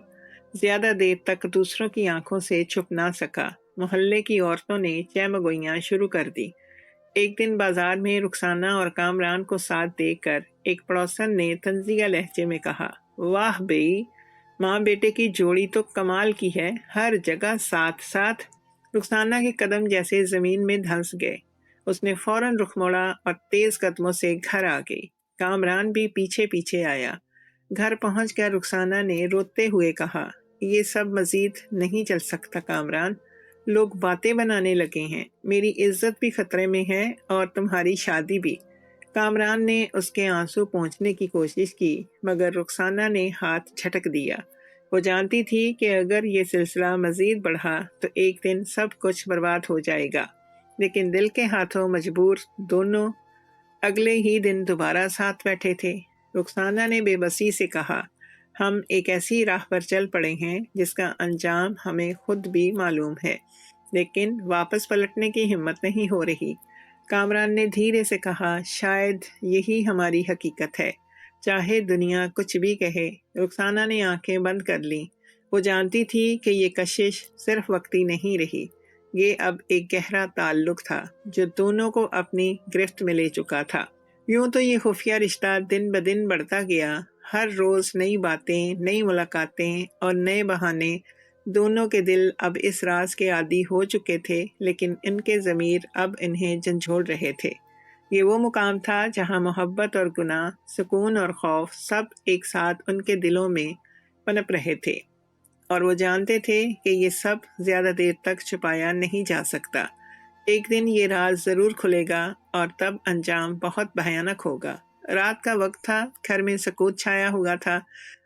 زیادہ دیر تک دوسروں کی آنکھوں سے چھپ نہ سکا۔ محلے کی عورتوں نے چہمگوئیاں شروع کر دی۔ ایک دن بازار میں رخسانہ اور کامران کو ساتھ دیکھ کر ایک پڑوسن نے طنزیہ لہجے میں کہا، واہ بھئی، ماں بیٹے کی جوڑی تو کمال کی ہے، ہر جگہ ساتھ ساتھ۔ رخسانہ کے قدم جیسے زمین میں دھنس گئے۔ اس نے فوراً رخ موڑا اور تیز قدموں سے گھر آ گئی۔ کامران بھی پیچھے پیچھے آیا۔ گھر پہنچ کر رخسانہ نے روتے ہوئے کہا، یہ سب مزید نہیں چل سکتا کامران، لوگ باتیں بنانے لگے ہیں، میری عزت بھی خطرے میں ہے اور تمہاری شادی بھی۔ کامران نے اس کے آنسو پونچھنے کی کوشش کی، مگر رخسانہ نے ہاتھ جھٹک دیا۔ وہ جانتی تھی کہ اگر یہ سلسلہ مزید بڑھا تو ایک دن سب کچھ برباد ہو جائے گا، لیکن دل کے ہاتھوں مجبور دونوں اگلے ہی دن دوبارہ ساتھ بیٹھے تھے۔ رخسانہ نے بے بسی سے کہا، ہم ایک ایسی راہ پر چل پڑے ہیں جس کا انجام ہمیں خود بھی معلوم ہے، لیکن واپس پلٹنے کی ہمت نہیں ہو رہی۔ کامران نے دھیرے سے کہا، شاید یہی ہماری حقیقت ہے، چاہے دنیا کچھ بھی کہے۔ رخسانہ نے آنکھیں بند کر لیں۔ وہ جانتی تھی کہ یہ کشش صرف وقتی نہیں رہی، یہ اب ایک گہرا تعلق تھا جو دونوں کو اپنی گرفت میں لے چکا تھا۔ یوں تو یہ خفیہ رشتہ دن بدن بڑھتا گیا، ہر روز نئی باتیں، نئی ملاقاتیں اور نئے بہانے۔ دونوں کے دل اب اس راز کے عادی ہو چکے تھے، لیکن ان کے ضمیر اب انہیں جھنجھوڑ رہے تھے۔ یہ وہ مقام تھا جہاں محبت اور گناہ، سکون اور خوف سب ایک ساتھ ان کے دلوں میں پنپ رہے تھے، اور وہ جانتے تھے کہ یہ سب زیادہ دیر تک چھپایا نہیں جا سکتا۔ ایک دن یہ راز ضرور کھلے گا اور تب انجام بہت بھیانک ہوگا۔ رات کا وقت تھا، گھر میں سکوت چھایا ہوا تھا،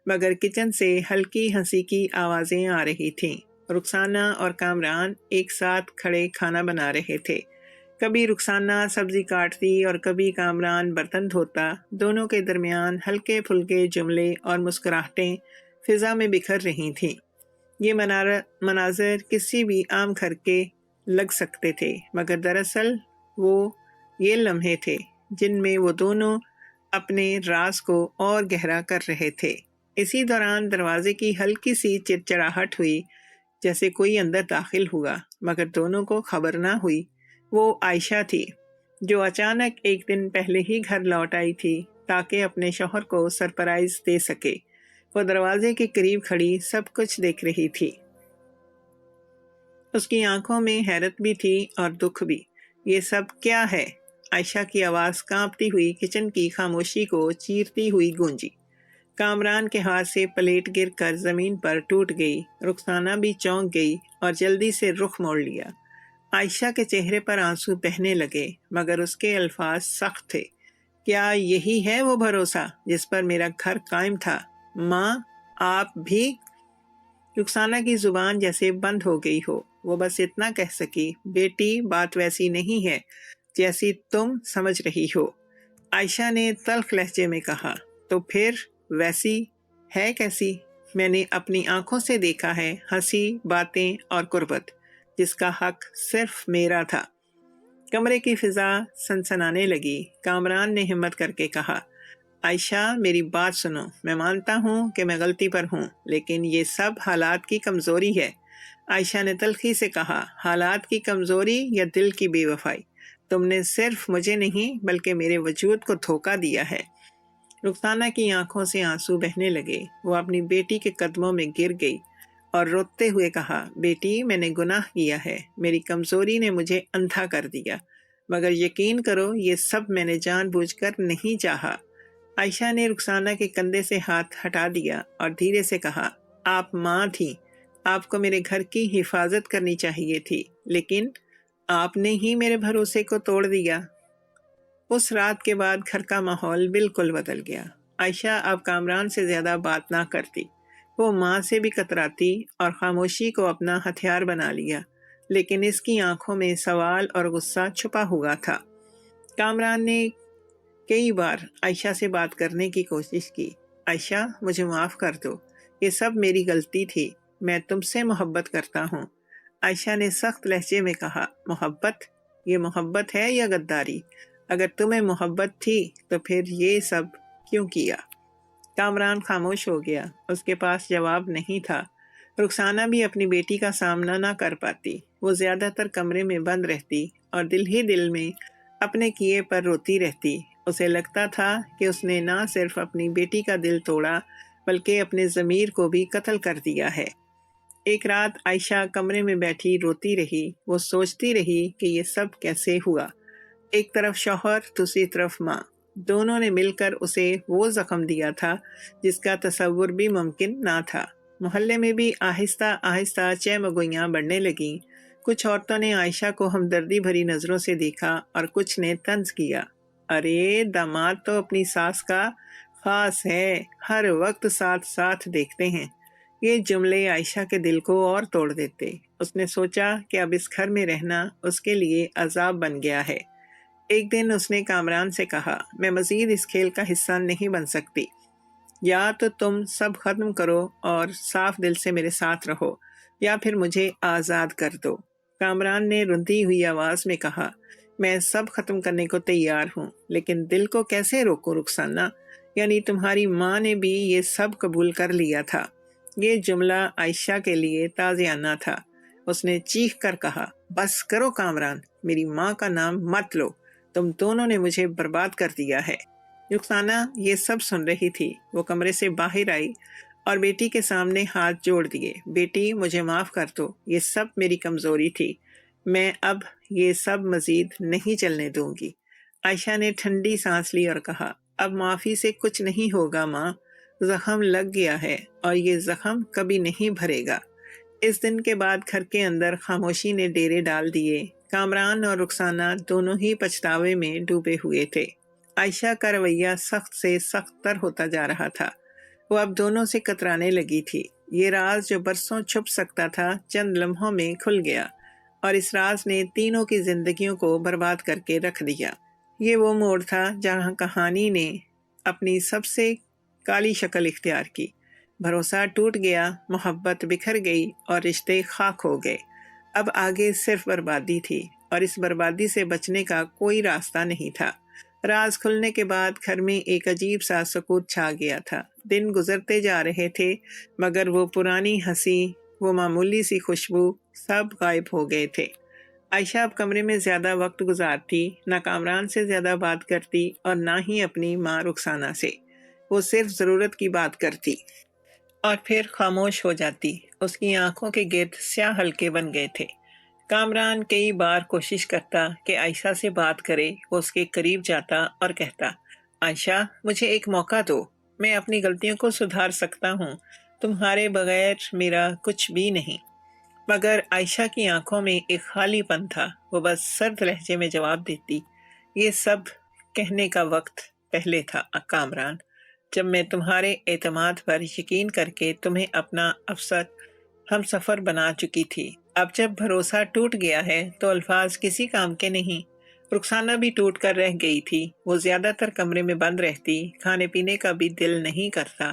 مگر کچن سے ہلکی ہنسی کی آوازیں آ رہی تھیں۔ رخسانہ اور کامران ایک ساتھ کھڑے کھانا بنا رہے تھے۔ کبھی رخسانہ سبزی کاٹتی اور کبھی کامران برتن دھوتا۔ دونوں کے درمیان ہلکے پھلکے جملے اور مسکراہٹیں فضا میں بکھر رہی تھیں۔ یہ مناظر کسی بھی عام گھر کے لگ سکتے تھے، مگر دراصل وہ یہ لمحے تھے جن میں وہ دونوں اپنے راز کو اور گہرا کر رہے تھے۔ اسی دوران دروازے کی ہلکی سی چڑچڑاہٹ ہوئی، جیسے کوئی اندر داخل ہوا، مگر دونوں کو خبر نہ ہوئی۔ وہ عائشہ تھی، جو اچانک ایک دن پہلے ہی گھر لوٹ آئی تھی تاکہ اپنے شوہر کو سرپرائز دے سکے۔ وہ دروازے کے قریب کھڑی سب کچھ دیکھ رہی تھی۔ اس کی آنکھوں میں حیرت بھی تھی اور دکھ بھی۔ یہ سب کیا ہے؟ عائشہ کی آواز کانپتی ہوئی کچن کی خاموشی کو چیرتی ہوئی گونجی۔ کامران کے ہاتھ سے پلیٹ گر کر زمین پر ٹوٹ گئی۔ رخسانہ بھی چونک گئی اور جلدی سے رخ موڑ لیا۔ عائشہ کے چہرے پر آنسو بہنے لگے، مگر اس کے الفاظ سخت تھے۔ کیا یہی ہے وہ بھروسہ جس پر میرا گھر قائم تھا؟ ماں، آپ بھی؟ رخسانہ کی زبان جیسے بند ہو گئی ہو۔ وہ بس اتنا کہہ سکی، بیٹی، بات ویسی نہیں ہے جیسی تم سمجھ رہی ہو۔ عائشہ نے تلخ لہجے میں کہا، تو پھر ویسی ہے کیسی؟ میں نے اپنی آنکھوں سے دیکھا ہے ہنسی، باتیں اور قربت، جس کا حق صرف میرا تھا۔ کمرے کی فضا سنسنانے لگی۔ کامران نے ہمت کر کے کہا، عائشہ، میری بات سنو۔ میں مانتا ہوں کہ میں غلطی پر ہوں، لیکن یہ سب حالات کی کمزوری ہے۔ عائشہ نے تلخی سے کہا، حالات کی کمزوری یا دل کی بے وفائی؟ تم نے صرف مجھے نہیں بلکہ میرے وجود کو دھوکہ دیا ہے۔ رخسانہ کی آنکھوں سے آنسو بہنے لگے۔ وہ اپنی بیٹی کے قدموں میں گر گئی اور روتے ہوئے کہا، بیٹی، میں نے گناہ کیا ہے، میری کمزوری نے مجھے اندھا کر دیا، مگر یقین کرو یہ سب میں نے جان بوجھ کر نہیں چاہا۔ عائشہ نے رخسانہ کے کندھے سے ہاتھ ہٹا دیا اور دھیرے سے کہا، آپ ماں تھیں، آپ کو میرے گھر کی حفاظت کرنی چاہیے تھی، لیکن آپ نے ہی میرے بھروسے کو توڑ دیا۔ اس رات کے بعد گھر کا ماحول بالکل بدل گیا۔ عائشہ اب کامران سے زیادہ بات نہ کرتی۔ وہ ماں سے بھی کتراتی اور خاموشی کو اپنا ہتھیار بنا لیا، لیکن اس کی آنکھوں میں سوال اور غصہ چھپا ہوا تھا۔ کامران نے کئی بار عائشہ سے بات کرنے کی کوشش کی۔ عائشہ، مجھے معاف کر دو، یہ سب میری غلطی تھی، میں تم سے محبت کرتا ہوں۔ عائشہ نے سخت لہجے میں کہا، محبت؟ یہ محبت ہے یا غداری؟ اگر تمہیں محبت تھی تو پھر یہ سب کیوں کیا؟ کامران خاموش ہو گیا۔ اس کے پاس جواب نہیں تھا۔ رخسانہ بھی اپنی بیٹی کا سامنا نہ کر پاتی۔ وہ زیادہ تر کمرے میں بند رہتی اور دل ہی دل میں اپنے کیے پر روتی رہتی۔ اسے لگتا تھا کہ اس نے نہ صرف اپنی بیٹی کا دل توڑا بلکہ اپنے ضمیر کو بھی قتل کر دیا ہے۔ ایک رات عائشہ کمرے میں بیٹھی روتی رہی۔ وہ سوچتی رہی کہ یہ سب کیسے ہوا۔ ایک طرف شوہر، دوسری طرف ماں، دونوں نے مل کر اسے وہ زخم دیا تھا جس کا تصور بھی ممکن نہ تھا۔ محلے میں بھی آہستہ آہستہ چہمگوئیاں بڑھنے لگیں۔ کچھ عورتوں نے عائشہ کو ہمدردی بھری نظروں سے دیکھا اور کچھ نے طنز کیا، ارے داماد تو اپنی ساس کا خاص ہے، ہر وقت ساتھ ساتھ دیکھتے ہیں۔ یہ جملے عائشہ کے دل کو اور توڑ دیتے۔ اس نے سوچا کہ اب اس گھر میں رہنا اس کے لیے عذاب بن گیا ہے۔ ایک دن اس نے کامران سے کہا، میں مزید اس کھیل کا حصہ نہیں بن سکتی، یا تو تم سب ختم کرو اور صاف دل سے میرے ساتھ رہو، یا پھر مجھے آزاد کر دو۔ کامران نے رندی ہوئی آواز میں کہا، میں سب ختم کرنے کو تیار ہوں، لیکن دل کو کیسے روکوں رخسانہ؟ یعنی تمہاری ماں نے بھی یہ سب قبول کر لیا تھا؟ یہ جملہ عائشہ کے لیے تازیانہ تھا۔ اس نے چیخ کر کہا، بس کرو کامران، میری ماں کا نام مت لو، تم دونوں نے مجھے برباد کر دیا ہے۔ رخسانہ یہ سب سن رہی تھی۔ وہ کمرے سے باہر آئی اور بیٹی کے سامنے ہاتھ جوڑ دیے، بیٹی، مجھے معاف کر دو، یہ سب میری کمزوری تھی، میں اب یہ سب مزید نہیں چلنے دوں گی۔ عائشہ نے ٹھنڈی سانس لی اور کہا، اب معافی سے کچھ نہیں ہوگا ماں، زخم لگ گیا ہے اور یہ زخم کبھی نہیں بھرے گا۔ اس دن کے بعد گھر کے اندر خاموشی نے ڈیرے ڈال دیے۔ کامران اور رخسانہ دونوں ہی پچھتاوے میں ڈوبے ہوئے تھے۔ عائشہ کا رویہ سخت سے سخت تر ہوتا جا رہا تھا۔ وہ اب دونوں سے کترانے لگی تھی۔ یہ راز جو برسوں چھپ سکتا تھا چند لمحوں میں کھل گیا، اور اس راز نے تینوں کی زندگیوں کو برباد کر کے رکھ دیا۔ یہ وہ موڑ تھا جہاں کہانی نے اپنی سب سے کالی شکل اختیار کی۔ بھروسہ ٹوٹ گیا، محبت بکھر گئی اور رشتے خاک ہو گئے۔ اب آگے صرف بربادی تھی، اور اس بربادی سے بچنے کا کوئی راستہ نہیں تھا۔ راز کھلنے کے بعد گھر میں ایک عجیب سا سکوت چھا گیا تھا۔ دن گزرتے جا رہے تھے مگر وہ پرانی ہنسی، وہ معمولی سی خوشبو سب غائب ہو گئے تھے۔ عائشہ اب کمرے میں زیادہ وقت گزارتی، نہ کامران سے زیادہ بات کرتی اور نہ ہی اپنی ماں رخسانہ سے۔ وہ صرف ضرورت کی بات کرتی اور پھر خاموش ہو جاتی۔ اس کی آنکھوں کے گرد سیاہ حلقے بن گئے تھے۔ کامران کئی بار کوشش کرتا کہ عائشہ سے بات کرے، وہ اس کے قریب جاتا اور کہتا، عائشہ مجھے ایک موقع دو، میں اپنی غلطیوں کو سدھار سکتا ہوں، تمہارے بغیر میرا کچھ بھی نہیں۔ مگر عائشہ کی آنکھوں میں ایک خالی پن تھا۔ وہ بس سرد لہجے میں جواب دیتی، یہ سب کہنے کا وقت پہلے تھا کامران، جب میں تمہارے اعتماد پر یقین کر کے تمہیں اپنا افسر ہم سفر بنا چکی تھی۔ اب جب بھروسہ ٹوٹ گیا ہے تو الفاظ کسی کام کے نہیں۔ رخسانہ بھی ٹوٹ کر رہ گئی تھی۔ وہ زیادہ تر کمرے میں بند رہتی، کھانے پینے کا بھی دل نہیں کرتا۔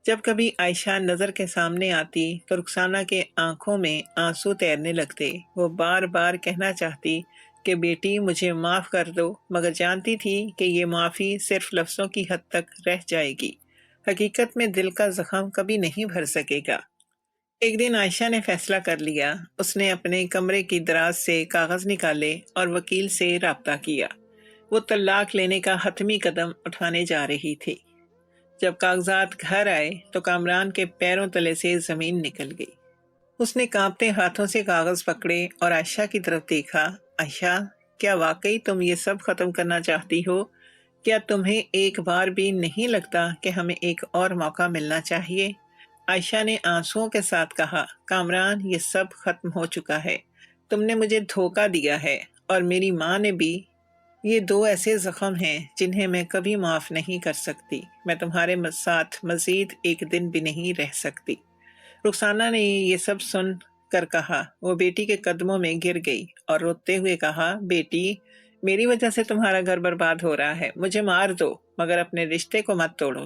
جب کبھی عائشہ نظر کے سامنے آتی تو رخسانہ کے آنکھوں میں آنسو تیرنے لگتے۔ وہ بار بار کہنا چاہتی کہ بیٹی مجھے معاف کر دو، مگر جانتی تھی کہ یہ معافی صرف لفظوں کی حد تک رہ جائے گی، حقیقت میں دل کا زخم کبھی نہیں بھر سکے گا۔ ایک دن عائشہ نے فیصلہ کر لیا۔ اس نے اپنے کمرے کی دراز سے کاغذ نکالے اور وکیل سے رابطہ کیا۔ وہ طلاق لینے کا حتمی قدم اٹھانے جا رہی تھی۔ جب کاغذات گھر آئے تو کامران کے پیروں تلے سے زمین نکل گئی۔ اس نے کانپتے ہاتھوں سے کاغذ پکڑے اور عائشہ کی طرف دیکھا۔ عائشہ، کیا واقعی تم یہ سب ختم کرنا چاہتی ہو؟ کیا تمہیں ایک بار بھی نہیں لگتا کہ ہمیں ایک اور موقع ملنا چاہیے؟ عائشہ نے آنسوؤں کے ساتھ کہا، کامران یہ سب ختم ہو چکا ہے۔ تم نے مجھے دھوکہ دیا ہے اور میری ماں نے بھی۔ یہ دو ایسے زخم ہیں جنہیں میں کبھی معاف نہیں کر سکتی۔ میں تمہارے ساتھ مزید ایک دن بھی نہیں رہ سکتی۔ رخسانہ نے یہ سب سن کر کہا۔ وہ بیٹی کے قدموں میں گر گئی اور روتے ہوئے کہا، بیٹی میری وجہ سے تمہارا گھر برباد ہو رہا ہے، مجھے مار دو مگر اپنے رشتے کو مت توڑو۔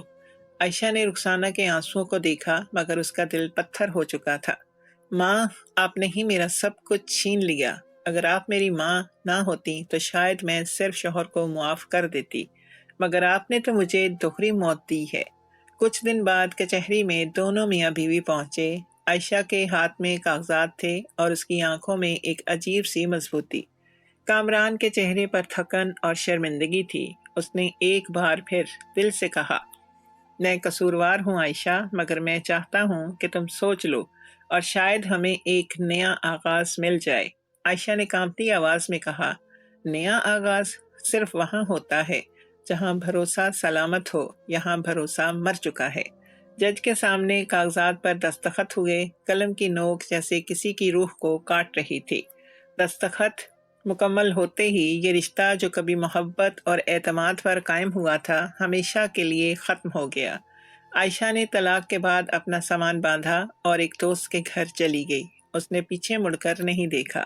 عائشہ نے رخسانہ کے آنسوؤں کو دیکھا مگر اس کا دل پتھر ہو چکا تھا۔ ماں، آپ نے ہی میرا سب کچھ چھین لیا۔ اگر آپ میری ماں نہ ہوتی تو شاید میں صرف شوہر کو معاف کر دیتی، مگر آپ نے تو مجھے دوہری موت دی ہے۔ کچھ دن بعد کچہری میں دونوں میاں بیوی پہنچے۔ عائشہ کے ہاتھ میں کاغذات تھے اور اس کی آنکھوں میں ایک عجیب سی مضبوطی۔ کامران کے چہرے پر تھکن اور شرمندگی تھی۔ اس نے ایک بار پھر دل سے کہا، میں قصوروار ہوں عائشہ، مگر میں چاہتا ہوں کہ تم سوچ لو اور شاید ہمیں ایک نیا آغاز مل جائے۔ عائشہ نے کانپتی آواز میں کہا، نیا آغاز صرف وہاں ہوتا ہے جہاں بھروسہ سلامت ہو، یہاں بھروسہ مر چکا ہے۔ جج کے سامنے کاغذات پر دستخط ہوئے۔ قلم کی نوک جیسے کسی کی روح کو کاٹ رہی تھی۔ دستخط مکمل ہوتے ہی یہ رشتہ جو کبھی محبت اور اعتماد پر قائم ہوا تھا، ہمیشہ کے لیے ختم ہو گیا۔ عائشہ نے طلاق کے بعد اپنا سامان باندھا اور ایک دوست کے گھر چلی گئی۔ اس نے پیچھے مڑ کر نہیں دیکھا۔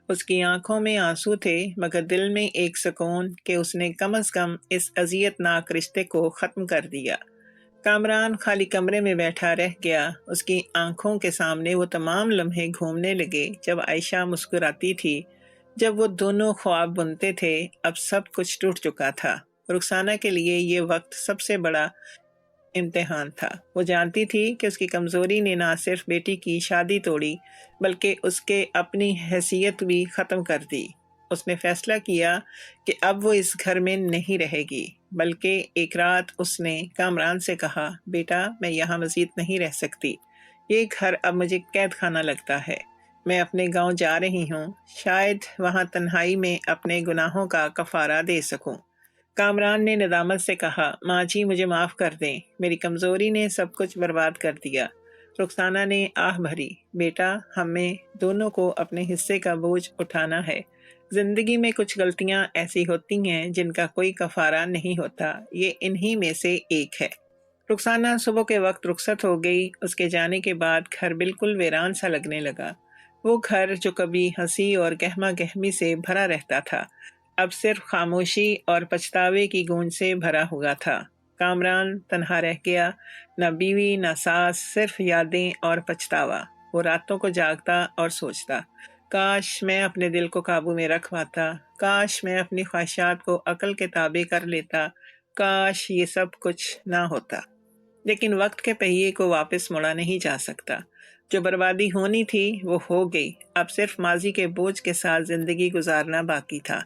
اس کی آنکھوں میں آنسو تھے مگر دل میں ایک سکون کہ اس نے کم از کم اس اذیت ناک رشتے کو ختم کر دیا۔ کامران خالی کمرے میں بیٹھا رہ گیا۔ اس کی آنکھوں کے سامنے وہ تمام لمحے گھومنے لگے جب عائشہ مسکراتی تھی، جب وہ دونوں خواب بنتے تھے۔ اب سب کچھ ٹوٹ چکا تھا۔ رخسانہ کے لیے یہ وقت سب سے بڑا امتحان تھا۔ وہ جانتی تھی کہ اس کی کمزوری نے نہ صرف بیٹی کی شادی توڑی بلکہ اس کے اپنی حیثیت بھی ختم کر دی۔ اس نے فیصلہ کیا کہ اب وہ اس گھر میں نہیں رہے گی، بلکہ ایک رات اس نے کامران سے کہا، بیٹا میں یہاں مزید نہیں رہ سکتی، یہ گھر اب مجھے قید خانہ لگتا ہے۔ میں اپنے گاؤں جا رہی ہوں، شاید وہاں تنہائی میں اپنے گناہوں کا کفارہ دے سکوں۔ کامران نے ندامت سے کہا، ماں جی مجھے معاف کر دیں، میری کمزوری نے سب کچھ برباد کر دیا۔ رخسانہ نے آہ بھری، بیٹا ہمیں دونوں کو اپنے حصے کا بوجھ اٹھانا ہے۔ زندگی میں کچھ غلطیاں ایسی ہوتی ہیں جن کا کوئی کفارہ نہیں ہوتا، یہ انہی میں سے ایک ہے۔ رخسانہ صبح کے وقت رخصت ہو گئی۔ اس کے جانے کے بعد گھر بالکل ویران سا لگنے لگا۔ وہ گھر جو کبھی ہنسی اور گہما گہمی سے بھرا رہتا تھا، اب صرف خاموشی اور پچھتاوے کی گونج سے بھرا ہوا تھا۔ کامران تنہا رہ گیا، نہ بیوی نہ ساس، صرف یادیں اور پچھتاوا۔ وہ راتوں کو جاگتا اور سوچتا، کاش میں اپنے دل کو قابو میں رکھ پاتا، کاش میں اپنی خواہشات کو عقل کے تابع کر لیتا، کاش یہ سب کچھ نہ ہوتا۔ لیکن وقت کے پہیے کو واپس موڑا نہیں جا سکتا۔ جو بربادی ہونی تھی وہ ہو گئی، اب صرف ماضی کے بوجھ کے ساتھ زندگی گزارنا باقی تھا۔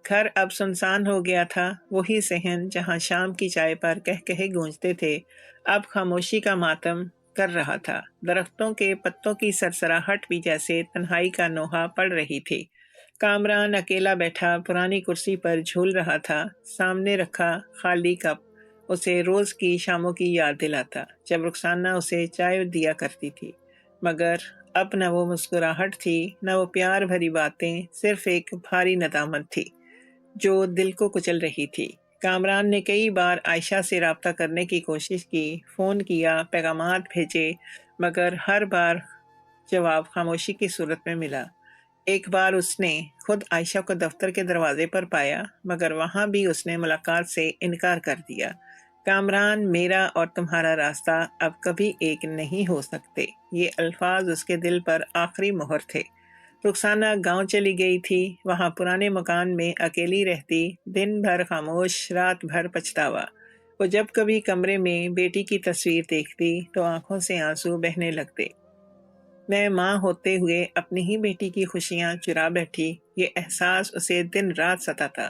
گھر اب سنسان ہو گیا تھا، وہی صحن جہاں شام کی چائے پر کہکہے گونجتے تھے اب خاموشی کا ماتم کر رہا تھا۔ درختوں کے پتوں کی سرسراہٹ بھی جیسے تنہائی کا نوحہ پڑ رہی تھی۔ کامران اکیلا بیٹھا پرانی کرسی پر جھول رہا تھا، سامنے رکھا خالی کپ اسے روز کی شاموں کی یاد دلاتا جب رخسانہ اسے چائے دیا کرتی تھی، مگر اب نہ وہ مسکراہٹ تھی نہ وہ پیار بھری باتیں، صرف ایک بھاری ندامت تھی جو دل کو کچل رہی تھی۔ کامران نے کئی بار عائشہ سے رابطہ کرنے کی کوشش کی، فون کیا، پیغامات بھیجے، مگر ہر بار جواب خاموشی کی صورت میں ملا۔ ایک بار اس نے خود عائشہ کو دفتر کے دروازے پر پایا، مگر وہاں بھی اس نے ملاقات سے انکار کر دیا۔ کامران، میرا اور تمہارا راستہ اب کبھی ایک نہیں ہو سکتے، یہ الفاظ اس کے دل پر آخری مہر تھے۔ رخسانہ گاؤں چلی گئی تھی، وہاں پرانے مکان میں اکیلی رہتی، دن بھر خاموش، رات بھر پچھتاوا۔ وہ جب کبھی کمرے میں بیٹی کی تصویر دیکھتی تو آنکھوں سے آنسو بہنے لگتے۔ میں ماں ہوتے ہوئے اپنی ہی بیٹی کی خوشیاں چرا بیٹھی، یہ احساس اسے دن رات ستاتا۔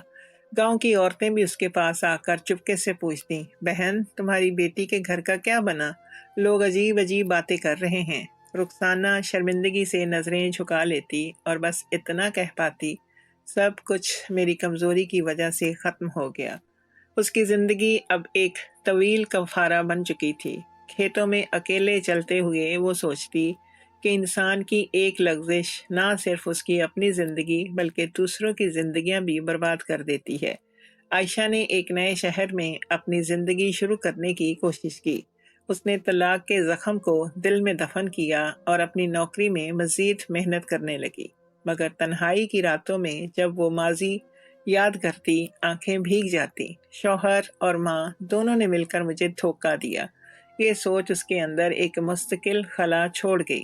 گاؤں کی عورتیں بھی اس کے پاس آ کر چپکے سے پوچھتی، بہن تمہاری بیٹی کے گھر کا کیا بنا؟ لوگ عجیب عجیب باتیں کر رہے ہیں۔ رخسانہ شرمندگی سے نظریں جھکا لیتی اور بس اتنا کہہ پاتی، سب کچھ میری کمزوری کی وجہ سے ختم ہو گیا۔ اس کی زندگی اب ایک طویل کفارہ بن چکی تھی۔ کھیتوں میں اکیلے چلتے ہوئے وہ سوچتی کہ انسان کی ایک لغزش نہ صرف اس کی اپنی زندگی بلکہ دوسروں کی زندگیاں بھی برباد کر دیتی ہے۔ عائشہ نے ایک نئے شہر میں اپنی زندگی شروع کرنے کی کوشش کی۔ اس نے طلاق کے زخم کو دل میں دفن کیا اور اپنی نوکری میں مزید محنت کرنے لگی، مگر تنہائی کی راتوں میں جب وہ ماضی یاد کرتی آنکھیں بھیگ جاتی۔ شوہر اور ماں دونوں نے مل کر مجھے دھوکہ دیا، یہ سوچ اس کے اندر ایک مستقل خلا چھوڑ گئی۔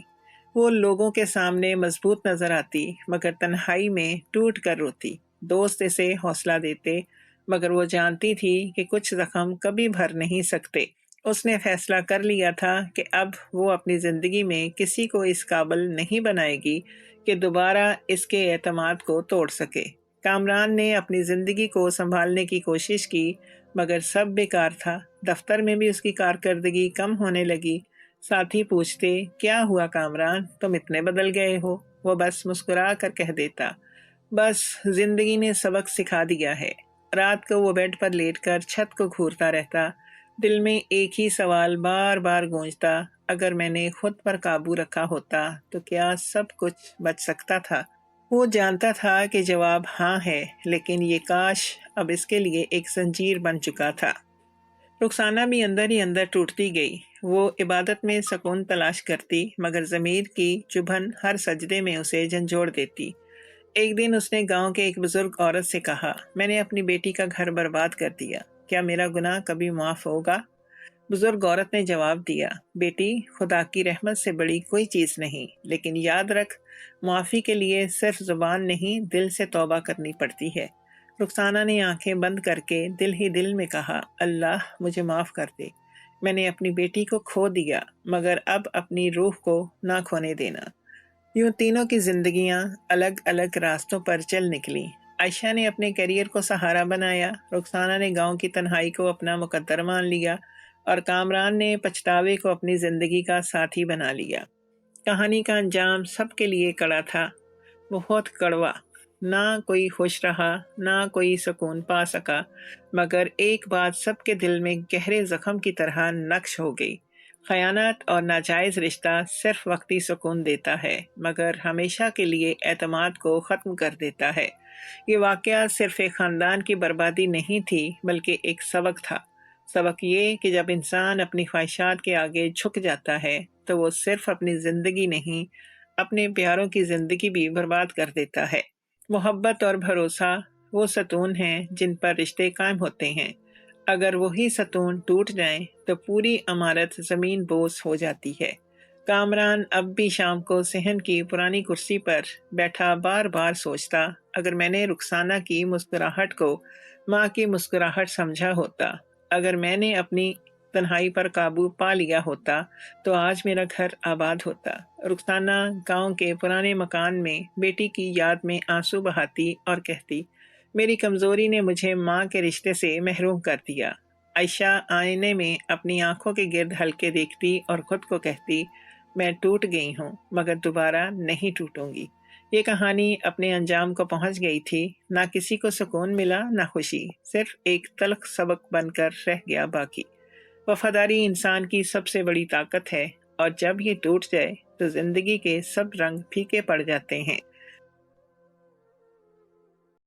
وہ لوگوں کے سامنے مضبوط نظر آتی مگر تنہائی میں ٹوٹ کر روتی۔ دوست اسے حوصلہ دیتے مگر وہ جانتی تھی کہ کچھ زخم کبھی بھر نہیں سکتے۔ اس نے فیصلہ کر لیا تھا کہ اب وہ اپنی زندگی میں کسی کو اس قابل نہیں بنائے گی کہ دوبارہ اس کے اعتماد کو توڑ سکے۔ کامران نے اپنی زندگی کو سنبھالنے کی کوشش کی مگر سب بیکار تھا۔ دفتر میں بھی اس کی کارکردگی کم ہونے لگی۔ ساتھی پوچھتے، کیا ہوا کامران، تم اتنے بدل گئے ہو؟ وہ بس مسکرا کر کہہ دیتا، بس زندگی نے سبق سکھا دیا ہے۔ رات کو وہ بیڈ پر لیٹ کر چھت کو گھورتا رہتا، دل میں ایک ہی سوال بار بار گونجتا، اگر میں نے خود پر قابو رکھا ہوتا تو کیا سب کچھ بچ سکتا تھا؟ وہ جانتا تھا کہ جواب ہاں ہے، لیکن یہ کاش اب اس کے لیے ایک زنجیر بن چکا تھا۔ رخسانہ بھی اندر ہی اندر ٹوٹتی گئی۔ وہ عبادت میں سکون تلاش کرتی مگر ضمیر کی چبھن ہر سجدے میں اسے جھنجھوڑ دیتی۔ ایک دن اس نے گاؤں کے ایک بزرگ عورت سے کہا، میں نے اپنی بیٹی کا گھر برباد کر دیا، کیا میرا گناہ کبھی معاف ہوگا؟ بزرگ عورت نے جواب دیا، بیٹی خدا کی رحمت سے بڑی کوئی چیز نہیں، لیکن یاد رکھ معافی کے لیے صرف زبان نہیں دل سے توبہ کرنی پڑتی ہے۔ رخسانہ نے آنکھیں بند کر کے دل ہی دل میں کہا، اللہ مجھے معاف کر دے، میں نے اپنی بیٹی کو کھو دیا مگر اب اپنی روح کو نہ کھونے دینا۔ یوں تینوں کی زندگیاں الگ الگ راستوں پر چل نکلیں۔ عائشہ نے اپنے کیریئر کو سہارا بنایا، رخسانہ نے گاؤں کی تنہائی کو اپنا مقدر مان لیا اور کامران نے پچھتاوے کو اپنی زندگی کا ساتھی بنا لیا۔ کہانی کا انجام سب کے لیے کڑا تھا، بہت کڑوا۔ نہ کوئی خوش رہا، نہ کوئی سکون پا سکا، مگر ایک بات سب کے دل میں گہرے زخم کی طرح نقش ہو گئی، خیانت اور ناجائز رشتہ صرف وقتی سکون دیتا ہے مگر ہمیشہ کے لیے اعتماد کو ختم کر دیتا ہے۔ یہ واقعہ صرف ایک خاندان کی بربادی نہیں تھی بلکہ ایک سبق تھا۔ سبق یہ کہ جب انسان اپنی خواہشات کے آگے جھک جاتا ہے تو وہ صرف اپنی زندگی نہیں، اپنے پیاروں کی زندگی بھی برباد کر دیتا ہے۔ محبت اور بھروسہ وہ ستون ہیں جن پر رشتے قائم ہوتے ہیں، اگر وہی ستون ٹوٹ جائیں تو پوری عمارت زمین بوس ہو جاتی ہے۔ کامران اب بھی شام کو صحن کی پرانی کرسی پر بیٹھا بار بار سوچتا، اگر میں نے رخسانہ کی مسکراہٹ کو ماں کی مسکراہٹ سمجھا ہوتا، اگر میں نے اپنی تنہائی پر قابو پا لیا ہوتا تو آج میرا گھر آباد ہوتا۔ رخسانہ گاؤں کے پرانے مکان میں بیٹی کی یاد میں آنسو بہاتی اور کہتی، میری کمزوری نے مجھے ماں کے رشتے سے محروم کر دیا۔ عائشہ آئینے میں اپنی آنکھوں کے گرد ہلکے دیکھتی اور خود کو کہتی، میں ٹوٹ گئی ہوں مگر دوبارہ نہیں ٹوٹوں گی۔ یہ کہانی اپنے انجام کو پہنچ گئی تھی، نہ کسی کو سکون ملا نہ خوشی، صرف ایک تلخ سبق بن کر رہ گیا باقی۔ وفاداری انسان کی سب سے بڑی طاقت ہے، اور جب یہ ٹوٹ جائے تو زندگی کے سب رنگ پھیکے پڑ جاتے ہیں۔